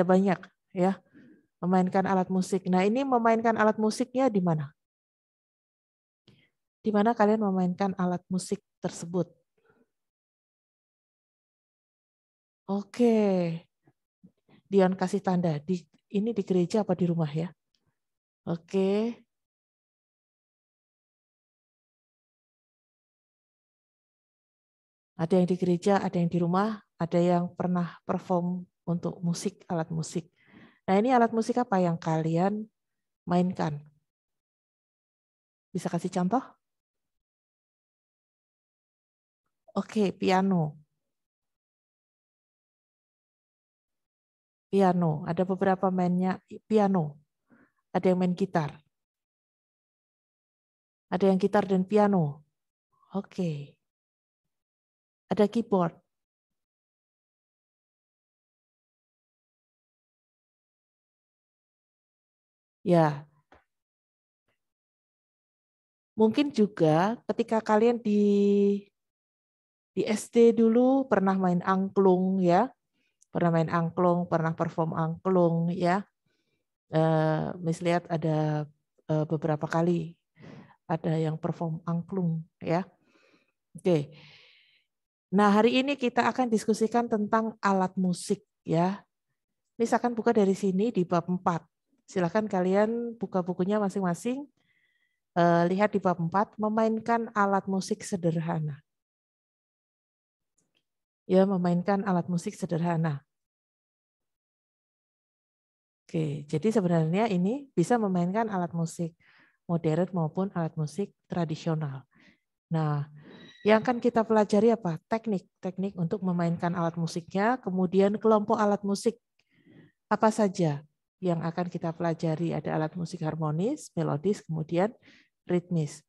banyak ya. Memainkan alat musik. Nah, ini memainkan alat musiknya di mana? Di mana kalian memainkan alat musik tersebut? Oke. Dion kasih tanda. Ini di gereja apa di rumah ya? Oke. Ada yang di gereja, ada yang di rumah, ada yang pernah perform untuk musik, alat musik. Nah, ini alat musik apa yang kalian mainkan? Bisa kasih contoh? Oke, piano. Piano, ada beberapa mainnya piano. Ada yang main gitar. Ada yang gitar dan piano. Oke. Ada keyboard. Ya. Mungkin juga ketika kalian di SD dulu pernah main angklung ya. Pernah main angklung, pernah perform angklung ya. Miss lihat ada beberapa kali ada yang perform angklung ya. Oke. Nah, hari ini kita akan diskusikan tentang alat musik ya. Miss akan buka dari sini di bab 4. Silakan kalian buka bukunya masing-masing. Lihat di bab 4, memainkan alat musik sederhana. Ya, memainkan alat musik sederhana. Oke, jadi sebenarnya ini bisa memainkan alat musik modern maupun alat musik tradisional. Nah, yang akan kita pelajari apa? Teknik untuk memainkan alat musiknya, kemudian kelompok alat musik apa saja yang akan kita pelajari. Ada alat musik harmonis, melodis, kemudian ritmis.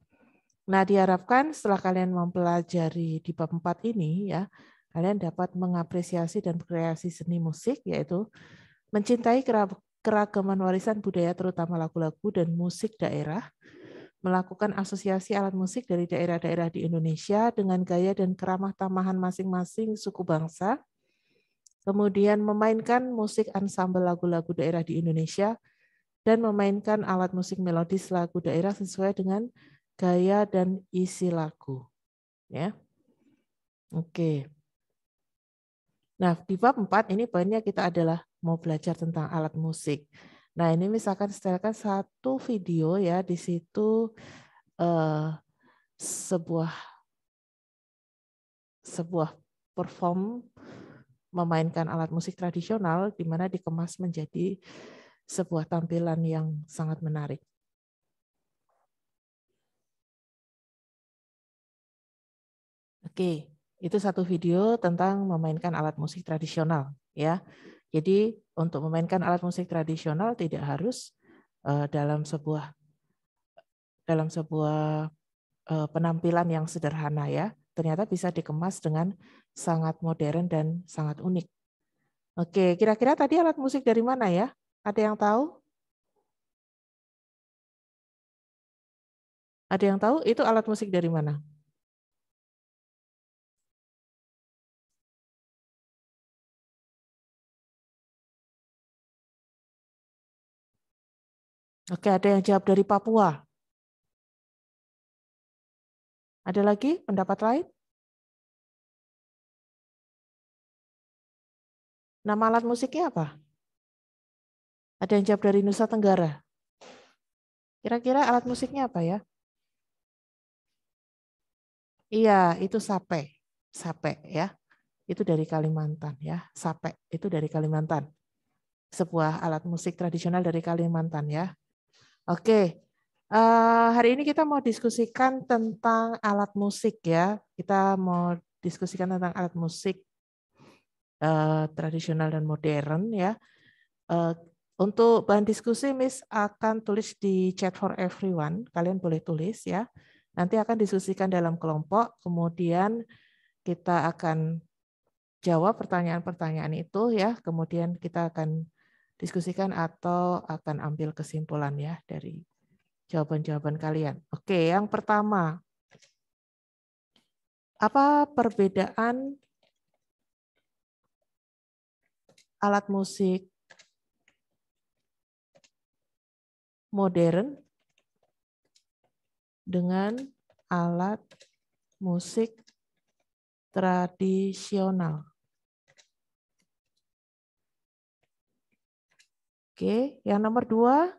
Nah, diharapkan setelah kalian mempelajari di bab 4 ini ya, kalian dapat mengapresiasi dan berkreasi seni musik, yaitu mencintai keragaman warisan budaya terutama lagu-lagu dan musik daerah, melakukan asosiasi alat musik dari daerah-daerah di Indonesia dengan gaya dan keramah tamahan masing-masing suku bangsa, kemudian memainkan musik ansambel lagu-lagu daerah di Indonesia, dan memainkan alat musik melodis lagu daerah sesuai dengan gaya dan isi lagu. Ya. Oke. Nah, di bab 4 ini poinnya kita adalah mau belajar tentang alat musik. Nah, ini misalkan setelahkan satu video ya, di situ sebuah perform memainkan alat musik tradisional di mana dikemas menjadi sebuah tampilan yang sangat menarik. Oke, itu satu video tentang memainkan alat musik tradisional ya. Jadi untuk memainkan alat musik tradisional tidak harus dalam sebuah penampilan yang sederhana ya. Ternyata bisa dikemas dengan sangat modern dan sangat unik. Oke, kira-kira tadi alat musik dari mana ya? Ada yang tahu? Ada yang tahu itu alat musik dari mana? Oke, ada yang jawab dari Papua. Ada lagi pendapat lain? Nama alat musiknya apa? Ada yang jawab dari Nusa Tenggara. Kira-kira alat musiknya apa ya? Iya, itu sape. Sape ya. Itu dari Kalimantan ya. Sape itu dari Kalimantan. Sebuah alat musik tradisional dari Kalimantan ya. Oke. Hari ini kita mau diskusikan tentang alat musik ya. Kita mau diskusikan tentang alat musik tradisional dan modern ya. Untuk bahan diskusi, Miss akan tulis di chat for everyone. Kalian boleh tulis ya. Nanti akan diskusikan dalam kelompok. Kemudian kita akan jawab pertanyaan-pertanyaan itu ya. Kemudian kita akan diskusikan atau akan ambil kesimpulan ya dari jawaban-jawaban kalian. Oke, yang pertama. Apa perbedaan alat musik modern dengan alat musik tradisional? Oke, yang nomor 2.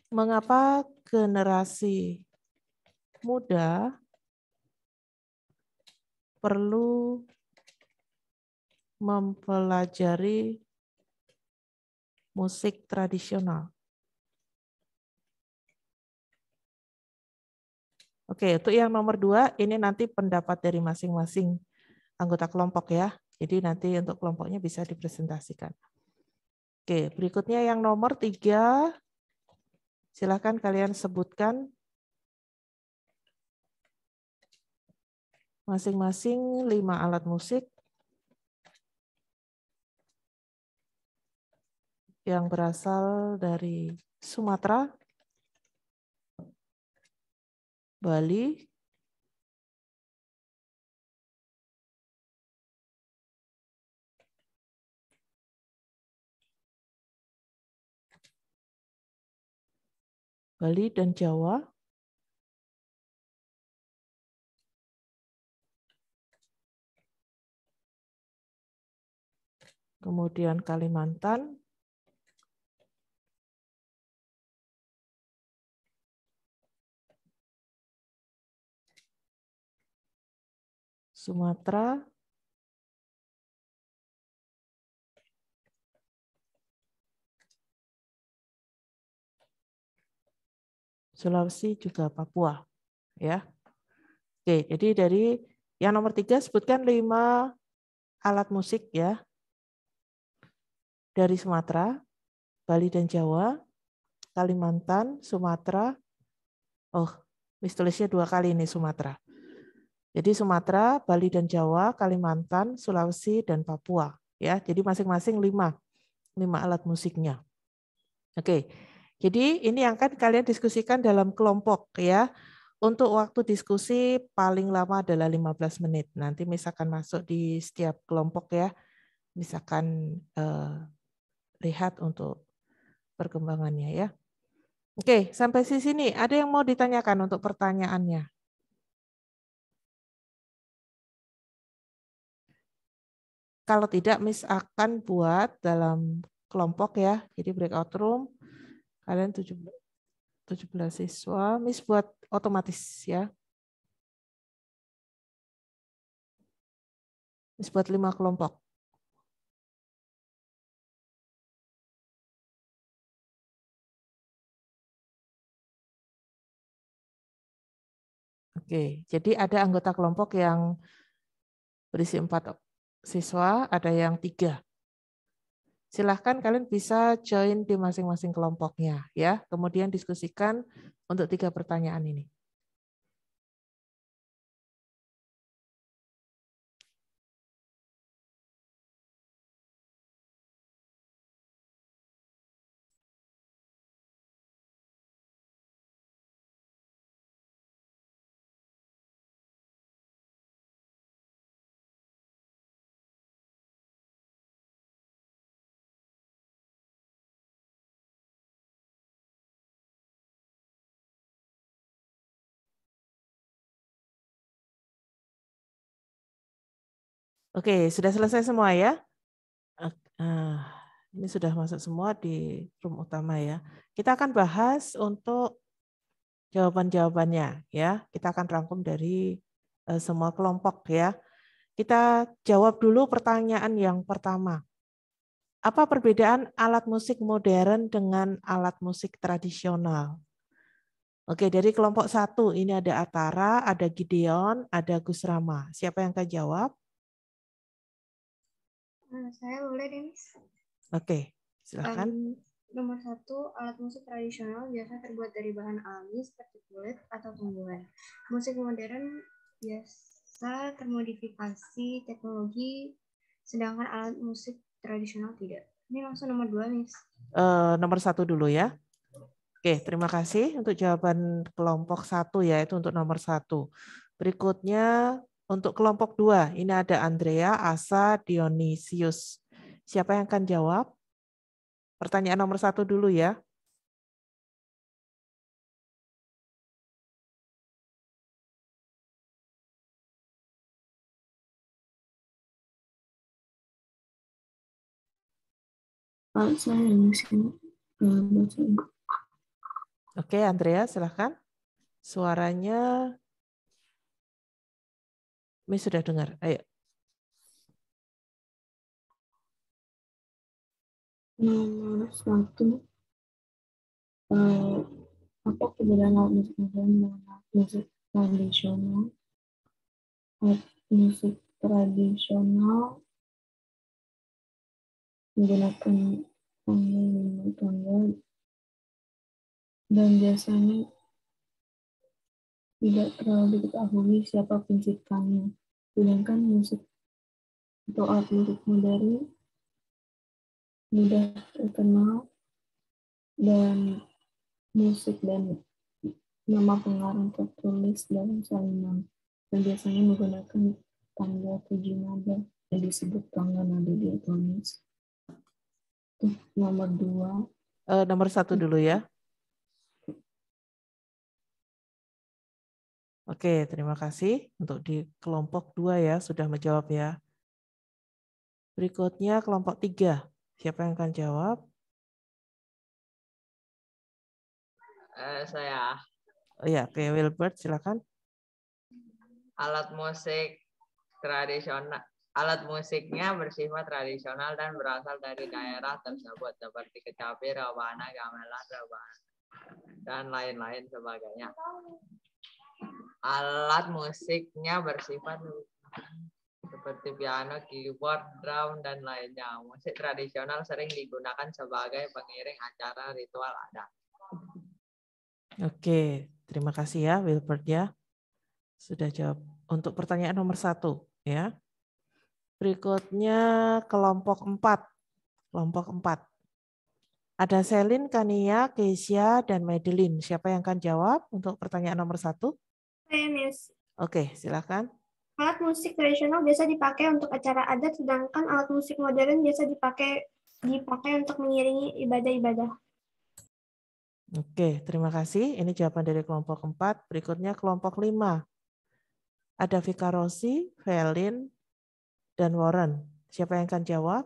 Mengapa generasi muda perlu mempelajari musik tradisional? Oke, untuk yang nomor 2, ini nanti pendapat dari masing-masing anggota kelompok ya. Jadi nanti untuk kelompoknya bisa dipresentasikan. Oke, berikutnya yang nomor 3. Silakan kalian sebutkan masing-masing 5 alat musik yang berasal dari Sumatera, Bali, dan Jawa. Kemudian Kalimantan, Sumatera, Sulawesi, juga Papua. Ya. Oke, jadi dari yang nomor 3 sebutkan 5 alat musik ya. Dari Sumatera, Bali dan Jawa, Kalimantan, Sumatera. Oh, Miss tulisnya 2 kali ini Sumatera. Jadi Sumatera, Bali dan Jawa, Kalimantan, Sulawesi dan Papua ya. Jadi masing-masing 5 alat musiknya. Oke. Jadi ini yang akan kalian diskusikan dalam kelompok ya. Untuk waktu diskusi paling lama adalah 15 menit. Nanti misalkan masuk di setiap kelompok ya. Misalkan lihat untuk perkembangannya ya. Oke, sampai di sini ada yang mau ditanyakan untuk pertanyaannya? Kalau tidak, Miss akan buat dalam kelompok ya. Jadi breakout room. Kalian 17 siswa, Miss buat otomatis ya. Miss buat 5 kelompok. Oke, jadi ada anggota kelompok yang berisi 4 siswa, ada yang 3. Silahkan kalian bisa join di masing-masing kelompoknya, ya. Kemudian diskusikan untuk 3 pertanyaan ini. Oke, sudah selesai semua ya? Ini sudah masuk semua di room utama ya. Kita akan bahas untuk jawaban-jawabannya ya. Kita akan rangkum dari semua kelompok ya. Kita jawab dulu pertanyaan yang pertama. Apa perbedaan alat musik modern dengan alat musik tradisional? Oke, dari kelompok 1 ini ada Atara, ada Gideon, ada Gus Rama. Siapa yang akan jawab? Saya boleh deh, Miss. Oke, silakan. Nomor 1, alat musik tradisional biasa terbuat dari bahan alami seperti kulit atau tumbuhan. Musik modern biasa termodifikasi teknologi, sedangkan alat musik tradisional tidak. Ini langsung nomor 2, Miss. Nomor 1 dulu ya. Oke, terima kasih untuk jawaban kelompok 1 ya, itu untuk nomor 1. Berikutnya untuk kelompok 2, ini ada Andrea, Asa, Dionysius. Siapa yang akan jawab? Pertanyaan nomor 1 dulu ya. Oke, Andrea, silahkan. Suaranya Miss sudah dengar. Ayo. Nomor 1, apa perbedaan alat musik modern dengan alat musik tradisional? Alat musik tradisional menggunakan tangga dan biasanya tidak terlalu diketahui siapa penciptanya. Sedangkan musik atau alat musik modern mudah terkenal dan musik dan nama pengarang tertulis dalam salinan dan biasanya menggunakan tangga 7 nada yang disebut tangga nada diatonis. Nomor 2. Nomor 1 dulu ya. Oke, terima kasih untuk di kelompok 2 ya, sudah menjawab ya. Berikutnya kelompok 3. Siapa yang akan jawab? Saya. Oh ya, oke, Wilbert, silakan. Alat musik tradisional. Alat musiknya bersifat tradisional dan berasal dari daerah tersebut seperti kecapi, rebana, gamelan, rebana, dan lain-lain sebagainya. Alat musiknya bersifat seperti piano, keyboard, drum, dan lainnya. Musik tradisional sering digunakan sebagai pengiring acara ritual adat. Oke, terima kasih ya Wilbert ya. Sudah jawab untuk pertanyaan nomor 1 ya. Berikutnya kelompok 4. Kelompok 4. Ada Selin, Kania, Keisha, dan Madeline. Siapa yang akan jawab untuk pertanyaan nomor 1? Saya, Miss. Oke, silakan. Alat musik tradisional biasa dipakai untuk acara adat, sedangkan alat musik modern biasa dipakai untuk mengiringi ibadah-ibadah. Oke, terima kasih. Ini jawaban dari kelompok 4. Berikutnya kelompok 5. Ada Vika Rossi, Velin, dan Warren. Siapa yang akan jawab?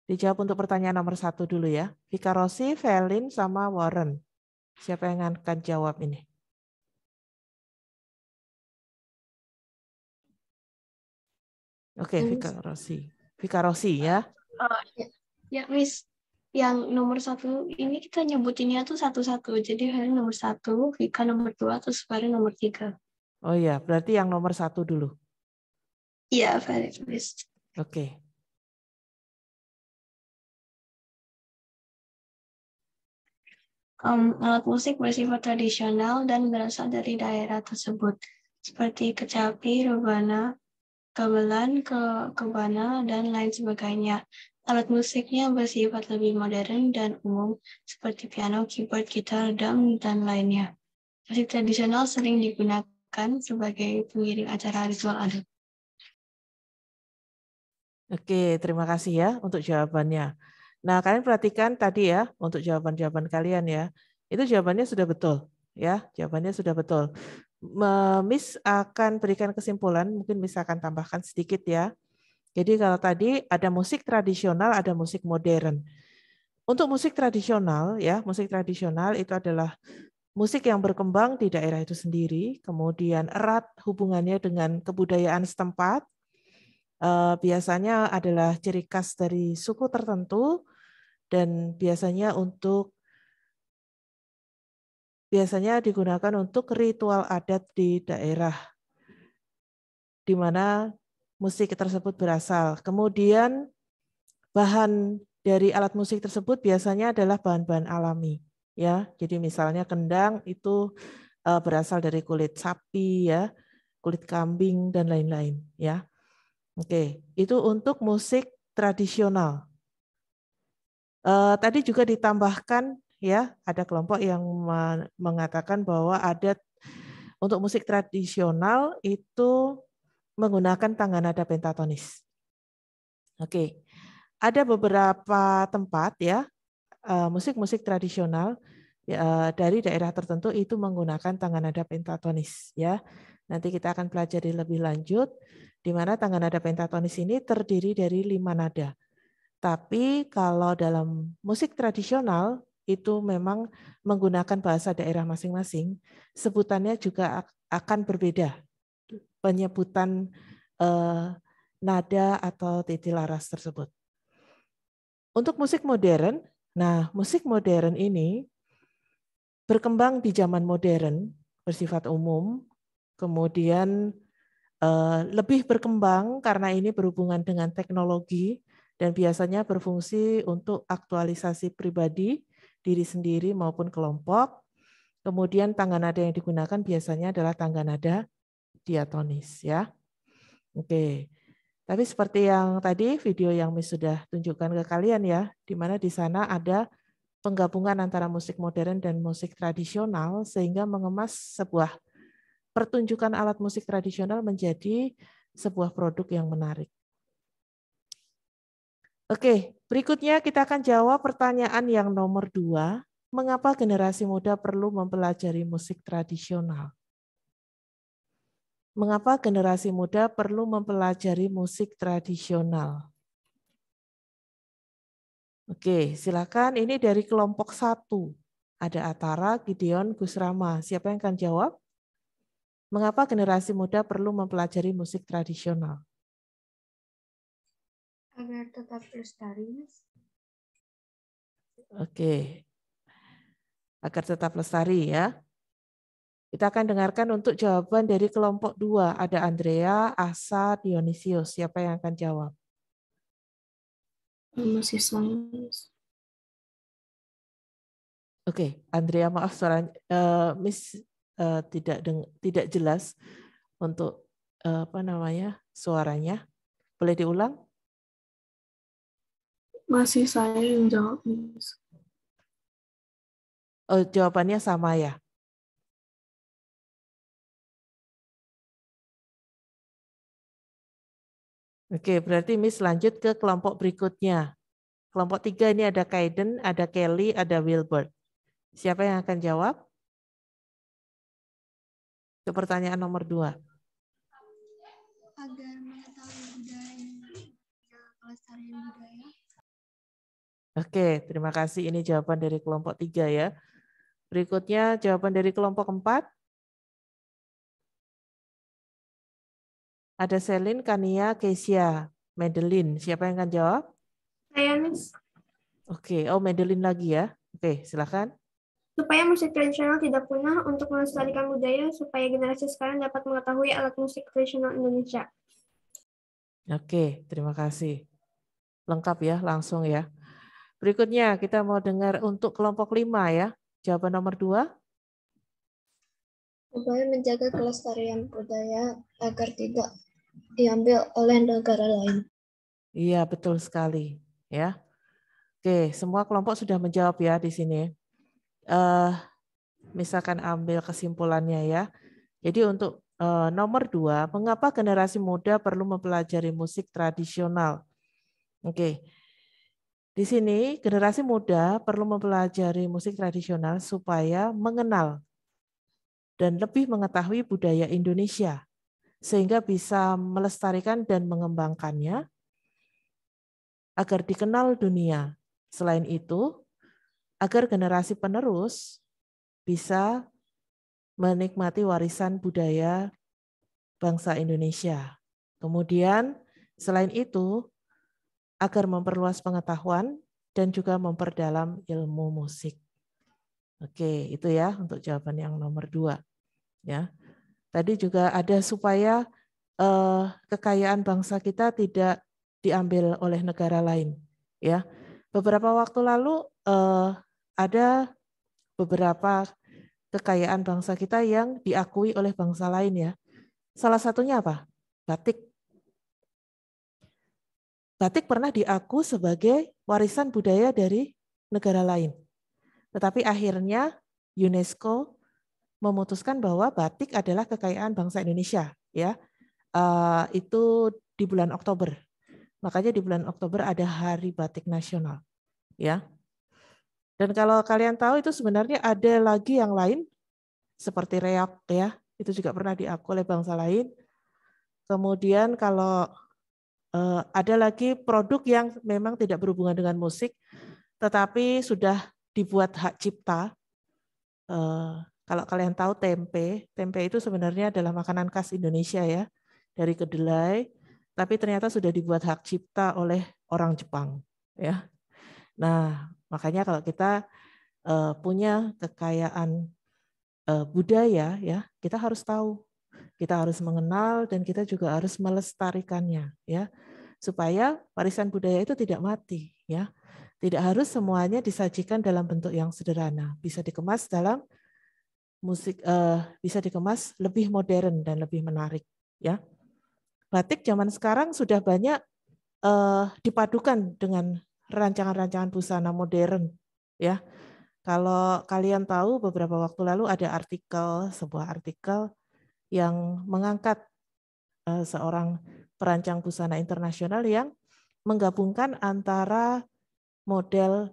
Dijawab untuk pertanyaan nomor 1 dulu ya. Vika Rossi, Velin, sama Warren. Siapa yang akan jawab ini? Oke, Vika Rossi. Vika Rossi ya. Ya, Miss. Yang nomor 1 ini kita nyebutinnya tuh satu-satu. Jadi Fahri nomor 1, Vika nomor 2, terus Fahri nomor 3. Oh iya, berarti yang nomor 1 dulu. Iya, Fahri, Miss. Oke. Alat musik bersifat tradisional dan berasal dari daerah tersebut, seperti kecapi, rebana, gamelan, kebana, dan lain sebagainya. Alat musiknya bersifat lebih modern dan umum, seperti piano, keyboard, gitar, drum, dan lainnya. Musik tradisional sering digunakan sebagai pengiring acara ritual adat. Oke, terima kasih ya untuk jawabannya. Nah, kalian perhatikan tadi ya untuk jawaban-jawaban kalian ya. Itu jawabannya sudah betul ya, jawabannya sudah betul. Miss akan berikan kesimpulan, mungkin Miss akan tambahkan sedikit ya. Jadi kalau tadi ada musik tradisional, ada musik modern. Untuk musik tradisional ya, musik tradisional itu adalah musik yang berkembang di daerah itu sendiri, kemudian erat hubungannya dengan kebudayaan setempat. Biasanya adalah ciri khas dari suku tertentu dan biasanya digunakan untuk ritual adat di daerah di mana musik tersebut berasal. Kemudian bahan dari alat musik tersebut biasanya adalah bahan-bahan alami, ya. Jadi misalnya kendang itu berasal dari kulit sapi, ya, kulit kambing dan lain-lain, ya. Oke, itu untuk musik tradisional. Tadi juga ditambahkan, ya, ada kelompok yang mengatakan bahwa adat untuk musik tradisional itu menggunakan tangga nada pentatonis. Oke, ada beberapa tempat ya musik-musik tradisional dari daerah tertentu itu menggunakan tangga nada pentatonis ya. Nanti kita akan pelajari lebih lanjut di mana tangga nada pentatonis ini terdiri dari 5 nada. Tapi kalau dalam musik tradisional itu memang menggunakan bahasa daerah masing-masing, sebutannya juga akan berbeda. Penyebutan nada atau titik laras tersebut. Untuk musik modern, nah musik modern ini berkembang di zaman modern, bersifat umum, kemudian lebih berkembang karena ini berhubungan dengan teknologi dan biasanya berfungsi untuk aktualisasi pribadi, diri sendiri maupun kelompok. Kemudian tangga nada yang digunakan biasanya adalah tangga nada diatonis ya. Oke. Tapi seperti yang tadi video yang Miss sudah tunjukkan ke kalian ya, di mana di sana ada penggabungan antara musik modern dan musik tradisional sehingga mengemas sebuah pertunjukan alat musik tradisional menjadi sebuah produk yang menarik. Oke, berikutnya kita akan jawab pertanyaan yang nomor 2. Mengapa generasi muda perlu mempelajari musik tradisional? Mengapa generasi muda perlu mempelajari musik tradisional? Oke, silakan. Ini dari kelompok 1. Ada Atara, Gideon, Gus Rama. Siapa yang akan jawab? Mengapa generasi muda perlu mempelajari musik tradisional? Agar tetap lestari. Oke. Agar tetap lestari ya. Kita akan dengarkan untuk jawaban dari kelompok 2. Ada Andrea, Asa, Dionisius. Siapa yang akan jawab? Masih sama. Oke, Andrea, maaf suara Miss tidak jelas untuk suaranya. Boleh diulang? Masih saya yang jawab. Oh, jawabannya sama ya. Oke, berarti Miss lanjut ke kelompok berikutnya. Kelompok 3 ini ada Kaiden, ada Kelly, ada Wilbert. Siapa yang akan jawab? Ke pertanyaan nomor 2. Agar mengetahui budaya, kelestarian budaya. Oke, terima kasih. Ini jawaban dari kelompok 3 ya. Berikutnya jawaban dari kelompok 4. Ada Selin, Kania, Kesia, Madeline. Siapa yang akan jawab? Saya, Miss. Oke, oh Madeline lagi ya. Oke, silakan. Supaya musik tradisional tidak punah untuk melestarikan budaya, supaya generasi sekarang dapat mengetahui alat musik tradisional Indonesia. Oke, terima kasih. Lengkap ya, langsung ya. Berikutnya kita mau dengar untuk kelompok 5 ya. Jawaban nomor 2. Supaya menjaga kelestarian budaya agar tidak diambil oleh negara lain. Iya, betul sekali. Ya. Oke, semua kelompok sudah menjawab ya di sini. Misalkan ambil kesimpulannya ya. Jadi untuk nomor 2, mengapa generasi muda perlu mempelajari musik tradisional? Oke. Di sini generasi muda perlu mempelajari musik tradisional supaya mengenal dan lebih mengetahui budaya Indonesia sehingga bisa melestarikan dan mengembangkannya agar dikenal dunia. Selain itu, agar generasi penerus bisa menikmati warisan budaya bangsa Indonesia. Kemudian, selain itu, agar memperluas pengetahuan dan juga memperdalam ilmu musik. Oke, itu ya untuk jawaban yang nomor 2. Ya, tadi juga ada supaya kekayaan bangsa kita tidak diambil oleh negara lain. Ya, beberapa waktu lalu ada beberapa kekayaan bangsa kita yang diakui oleh bangsa lain ya. Salah satunya apa? Batik. Batik pernah diaku sebagai warisan budaya dari negara lain. Tetapi akhirnya UNESCO memutuskan bahwa batik adalah kekayaan bangsa Indonesia, ya. Itu di bulan Oktober. Makanya di bulan Oktober ada Hari Batik Nasional, ya. Dan kalau kalian tahu itu sebenarnya ada lagi yang lain seperti reok, ya. Itu juga pernah diakui oleh bangsa lain. Kemudian kalau ada lagi produk yang memang tidak berhubungan dengan musik, tetapi sudah dibuat hak cipta. Kalau kalian tahu tempe, tempe itu sebenarnya adalah makanan khas Indonesia ya, dari kedelai, tapi ternyata sudah dibuat hak cipta oleh orang Jepang. Ya, nah makanya kalau kita punya kekayaan budaya ya, kita harus tahu, kita harus mengenal dan kita juga harus melestarikannya ya, supaya warisan budaya itu tidak mati ya. Tidak harus semuanya disajikan dalam bentuk yang sederhana, bisa dikemas dalam musik, bisa dikemas lebih modern dan lebih menarik ya. Batik zaman sekarang sudah banyak dipadukan dengan rancangan-rancangan busana modern ya. Kalau kalian tahu beberapa waktu lalu ada sebuah artikel yang mengangkat seorang perancang busana internasional yang menggabungkan antara model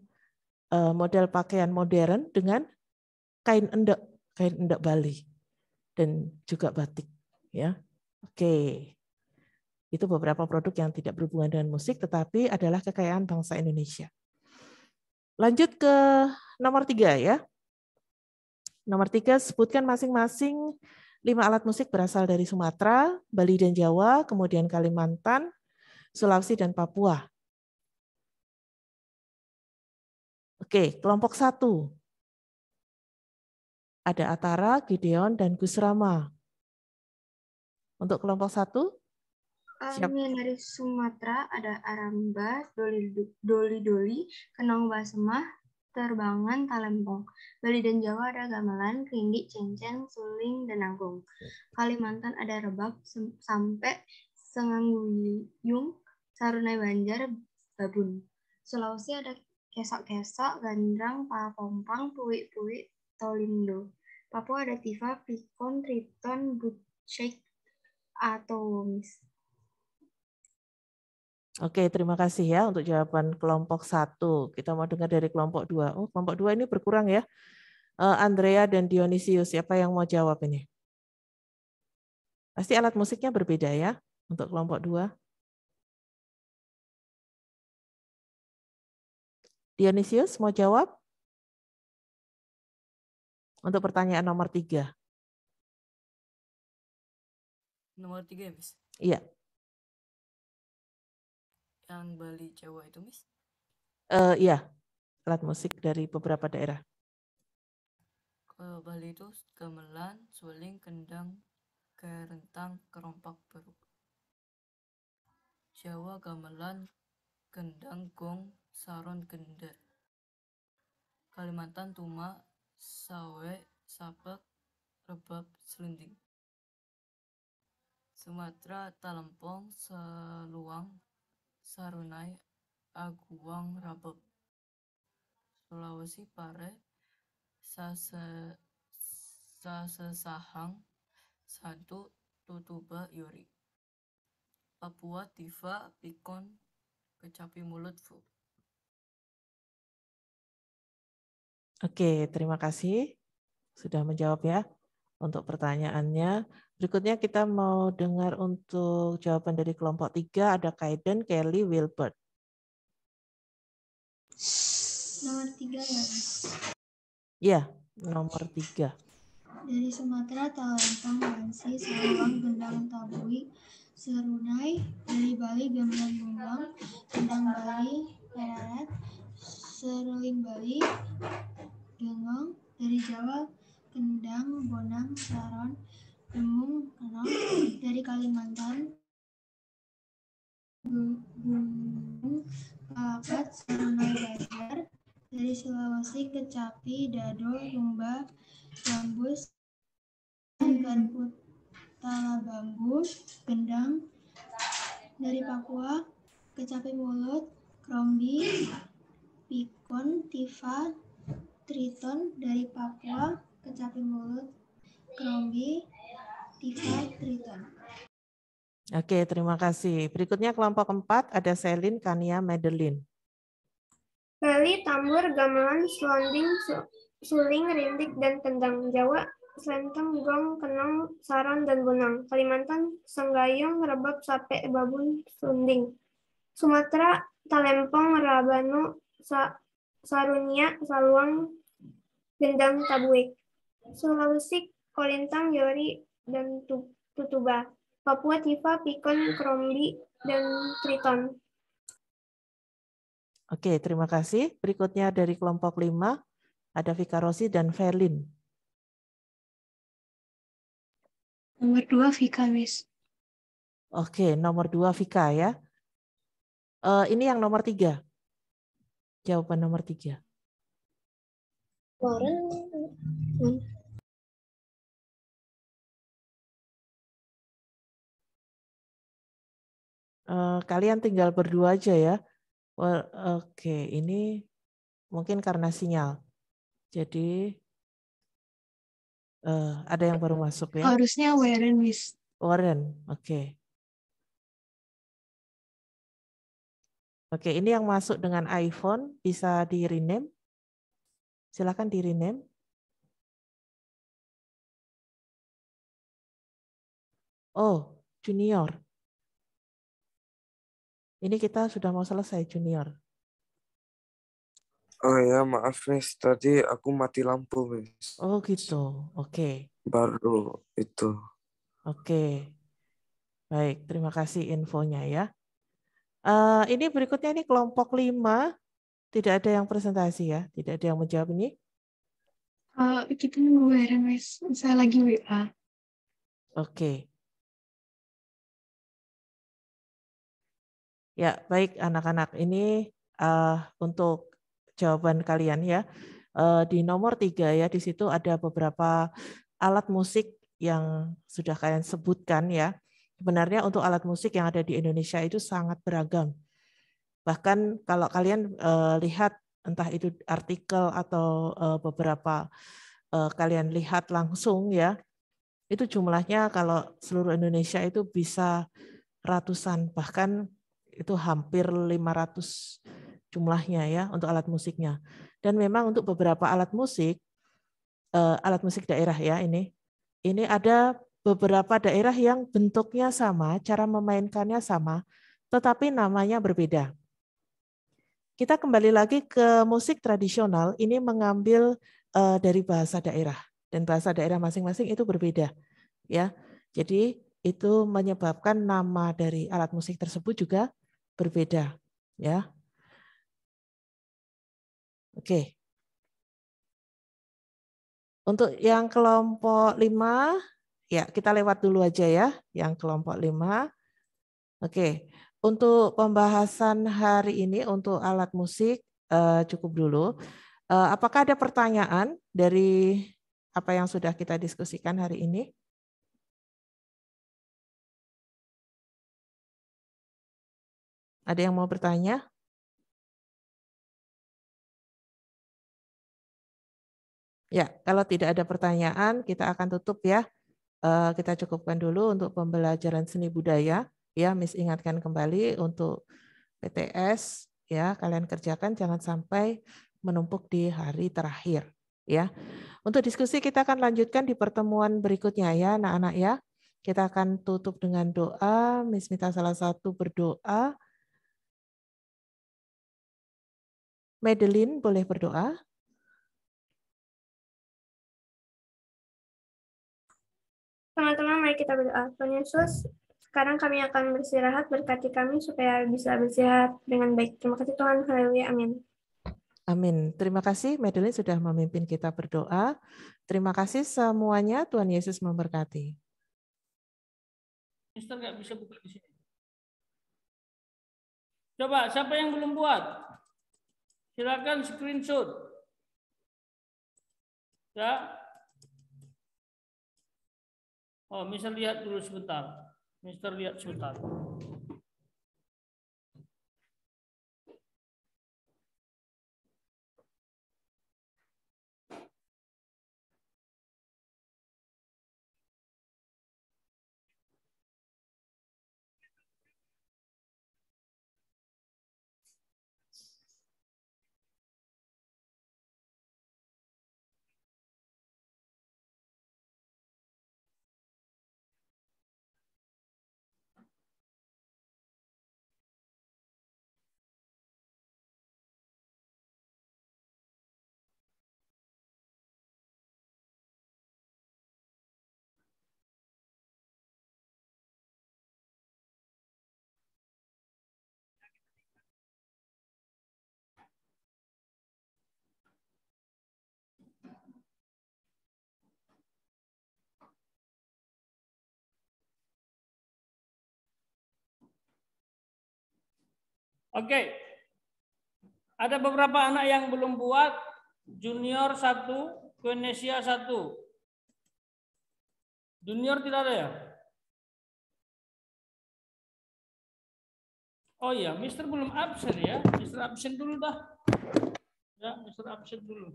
pakaian modern dengan kain endek Bali dan juga batik ya. Oke. Itu beberapa produk yang tidak berhubungan dengan musik tetapi adalah kekayaan bangsa Indonesia. Lanjut ke nomor 3 ya. Nomor 3, sebutkan masing-masing 5 alat musik berasal dari Sumatera, Bali dan Jawa, kemudian Kalimantan, Sulawesi dan Papua. Oke, kelompok 1. Ada Atara, Gideon, dan Gusrama. Untuk kelompok 1? Yang dari Sumatera ada Aramba, Doli, Kenong Basemah, Terbangan, Talempong. Bali dan Jawa ada Gamelan, Rindik, Cencen, Suling, dan Anggung. Kalimantan ada Rebab, Sampe, Sengangguyung, Sarunai Banjar, Babun. Sulawesi ada Kesok-kesok, Gandrang, Papompang, Puik-puik, Tolindo. Papua ada Tifa, Pikon, Triton, Butchek, atau Womis. Oke, terima kasih ya untuk jawaban kelompok 1. Kita mau dengar dari kelompok 2. Oh, kelompok 2 ini berkurang ya. Andrea dan Dionysius, siapa yang mau jawab ini? Pasti alat musiknya berbeda ya untuk kelompok 2. Dionysius mau jawab? Untuk pertanyaan nomor 3. Nomor 3 ya, Miss? Iya. Yang Bali Jawa itu, Miss? Iya. alat musik dari beberapa daerah. Kalau Bali itu gamelan, suling, kendang, kerentang, kerompak, beruk. Jawa gamelan, kendang, gong, saron, gender. Kalimantan tuma, sawe, sapek, rebab, selinding. Sumatera talempong, saluang, sarunai, aguang, rabab. Sulawesi pare, sasesahang, santu, tutuba, yori. Papua tifa, pikon, kecapi mulut, fu. Oke, terima kasih sudah menjawab ya untuk pertanyaannya. Berikutnya kita mau dengar untuk jawaban dari kelompok 3, ada Kaiden, Kelly, Wilbert. Nomor 3 ya, Mas. Ya, nomor 3. Dari Sumatera, talempong, bansi, saluang, gendang, tabui, serunai. Dari Bali, gamelan, gonggong, kendang Bali, peraret, seruling Bali, gengong. Dari Jawa, kendang, bonang, saron, demung, kenong. Dari Kalimantan, bungung, papat, serunai, dajar. Dari Sulawesi, kecapi, dado, rumba, gambus, dan tala bambu, gendang. Dari Papua, kecapi mulut, krombi, pikon, tifa, triton. Dari Papua, kecapi mulut, krombi, tifa, triton. Oke, terima kasih. Berikutnya kelompok 4, ada Selin, Kania, Madeline. Bali, tambur, gamelan, selonding, suling, rintik, dan kendang. Jawa, slenteng, gong, kenong, saron, dan bonang. Kalimantan, senggayung, rebab, sape, babun, selunding. Sumatera, talempong, rabano, sarunia, saluang, gendang, tabuik. Sulawesi, kolintang, yori, dan tutuba. Papua, tifa, pikon, krombi, dan triton. Oke, terima kasih. Berikutnya dari kelompok 5, ada Vika Rosi dan Verlin. Nomor 2 Vika, Miss. Oke, nomor 2 Vika ya. Ini yang nomor 3. Jawaban nomor 3. Kalian tinggal berdua aja ya. Oke, ini mungkin karena sinyal. Jadi ada yang baru masuk ya. Harusnya Warren, Miss. Warren, oke. Oke, ini yang masuk dengan iPhone bisa di rename. Silakan di rename. Oh, Junior. Ini kita sudah mau selesai, Junior. Oh ya, maaf Miss, tadi aku mati lampu Miss. Oh gitu, oke. Baru itu. Oke, baik. Terima kasih infonya ya. Ini berikutnya ini kelompok 5. Tidak ada yang presentasi ya, tidak ada yang menjawab ini. Kita nunggu Warren, Miss. Saya lagi WA. Oke. Ya, baik anak-anak. Ini untuk jawaban kalian ya. Di nomor 3 ya, di situ ada beberapa alat musik yang sudah kalian sebutkan ya. Sebenarnya untuk alat musik yang ada di Indonesia itu sangat beragam. Bahkan kalau kalian lihat entah itu artikel atau beberapa kalian lihat langsung ya, itu jumlahnya kalau seluruh Indonesia itu bisa ratusan, bahkan itu hampir 500 jumlahnya ya untuk alat musiknya. Dan memang untuk beberapa alat musik daerah ya ini ada beberapa daerah yang bentuknya sama, cara memainkannya sama, tetapi namanya berbeda. Kita kembali lagi ke musik tradisional, ini mengambil dari bahasa daerah, dan bahasa daerah masing-masing itu berbeda. Ya, jadi itu menyebabkan nama dari alat musik tersebut juga berbeda. Ya. Oke. Untuk yang kelompok 5, ya kita lewat dulu aja ya, yang kelompok 5. Oke, untuk pembahasan hari ini untuk alat musik cukup dulu. Apakah ada pertanyaan dari apa yang sudah kita diskusikan hari ini? Ada yang mau bertanya? Ya, kalau tidak ada pertanyaan, kita akan tutup ya. Kita cukupkan dulu untuk pembelajaran seni budaya. Ya, Miss ingatkan kembali untuk PTS, ya kalian kerjakan jangan sampai menumpuk di hari terakhir. Ya, untuk diskusi kita akan lanjutkan di pertemuan berikutnya ya, anak-anak ya. Kita akan tutup dengan doa. Miss minta salah satu berdoa. Madeline boleh berdoa. Teman-teman, mari kita berdoa. Tuhan Yesus, sekarang kami akan beristirahat, berkati kami supaya bisa beristirahat dengan baik. Terima kasih Tuhan, haleluya, amin. Amin. Terima kasih Madeline sudah memimpin kita berdoa. Terima kasih semuanya, Tuhan Yesus memberkati. Mister nggak bisa buka di sini. Coba, siapa yang belum buat? Silakan screenshot. Ya. Oh, Mister lihat dulu sebentar. Mister lihat sebentar. Oke. Ada beberapa anak yang belum buat. Junior 1, Venesia 1. Junior tidak ada ya? Oh iya, Mister belum absen ya. Mister absen dulu dah. Ya, Mister absen dulu.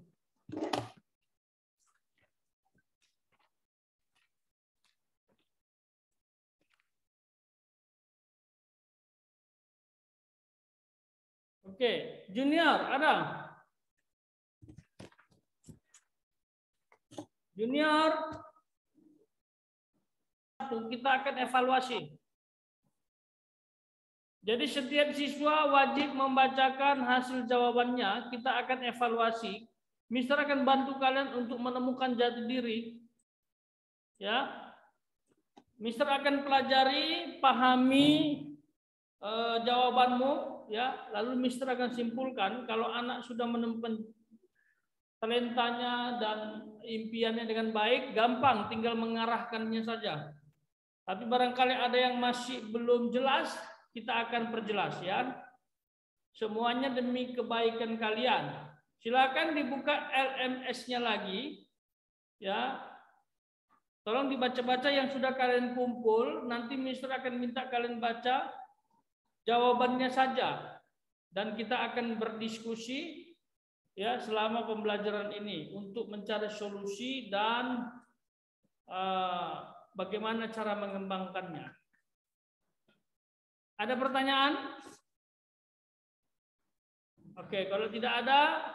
Oke, Junior ada? Junior, kita akan evaluasi. Jadi setiap siswa wajib membacakan hasil jawabannya. Kita akan evaluasi. Mister akan bantu kalian untuk menemukan jati diri. Ya, Mister akan pelajari, pahami jawabanmu. Ya, lalu Mister akan simpulkan kalau anak sudah menemukan talentanya dan impiannya dengan baik, gampang, tinggal mengarahkannya saja. Tapi barangkali ada yang masih belum jelas, kita akan perjelas ya. Semuanya demi kebaikan kalian. Silakan dibuka LMS-nya lagi. Ya. Tolong dibaca-baca yang sudah kalian kumpul, nanti Mister akan minta kalian baca jawabannya saja. Dan kita akan berdiskusi ya selama pembelajaran ini untuk mencari solusi dan bagaimana cara mengembangkannya. Ada pertanyaan? Oke, kalau tidak ada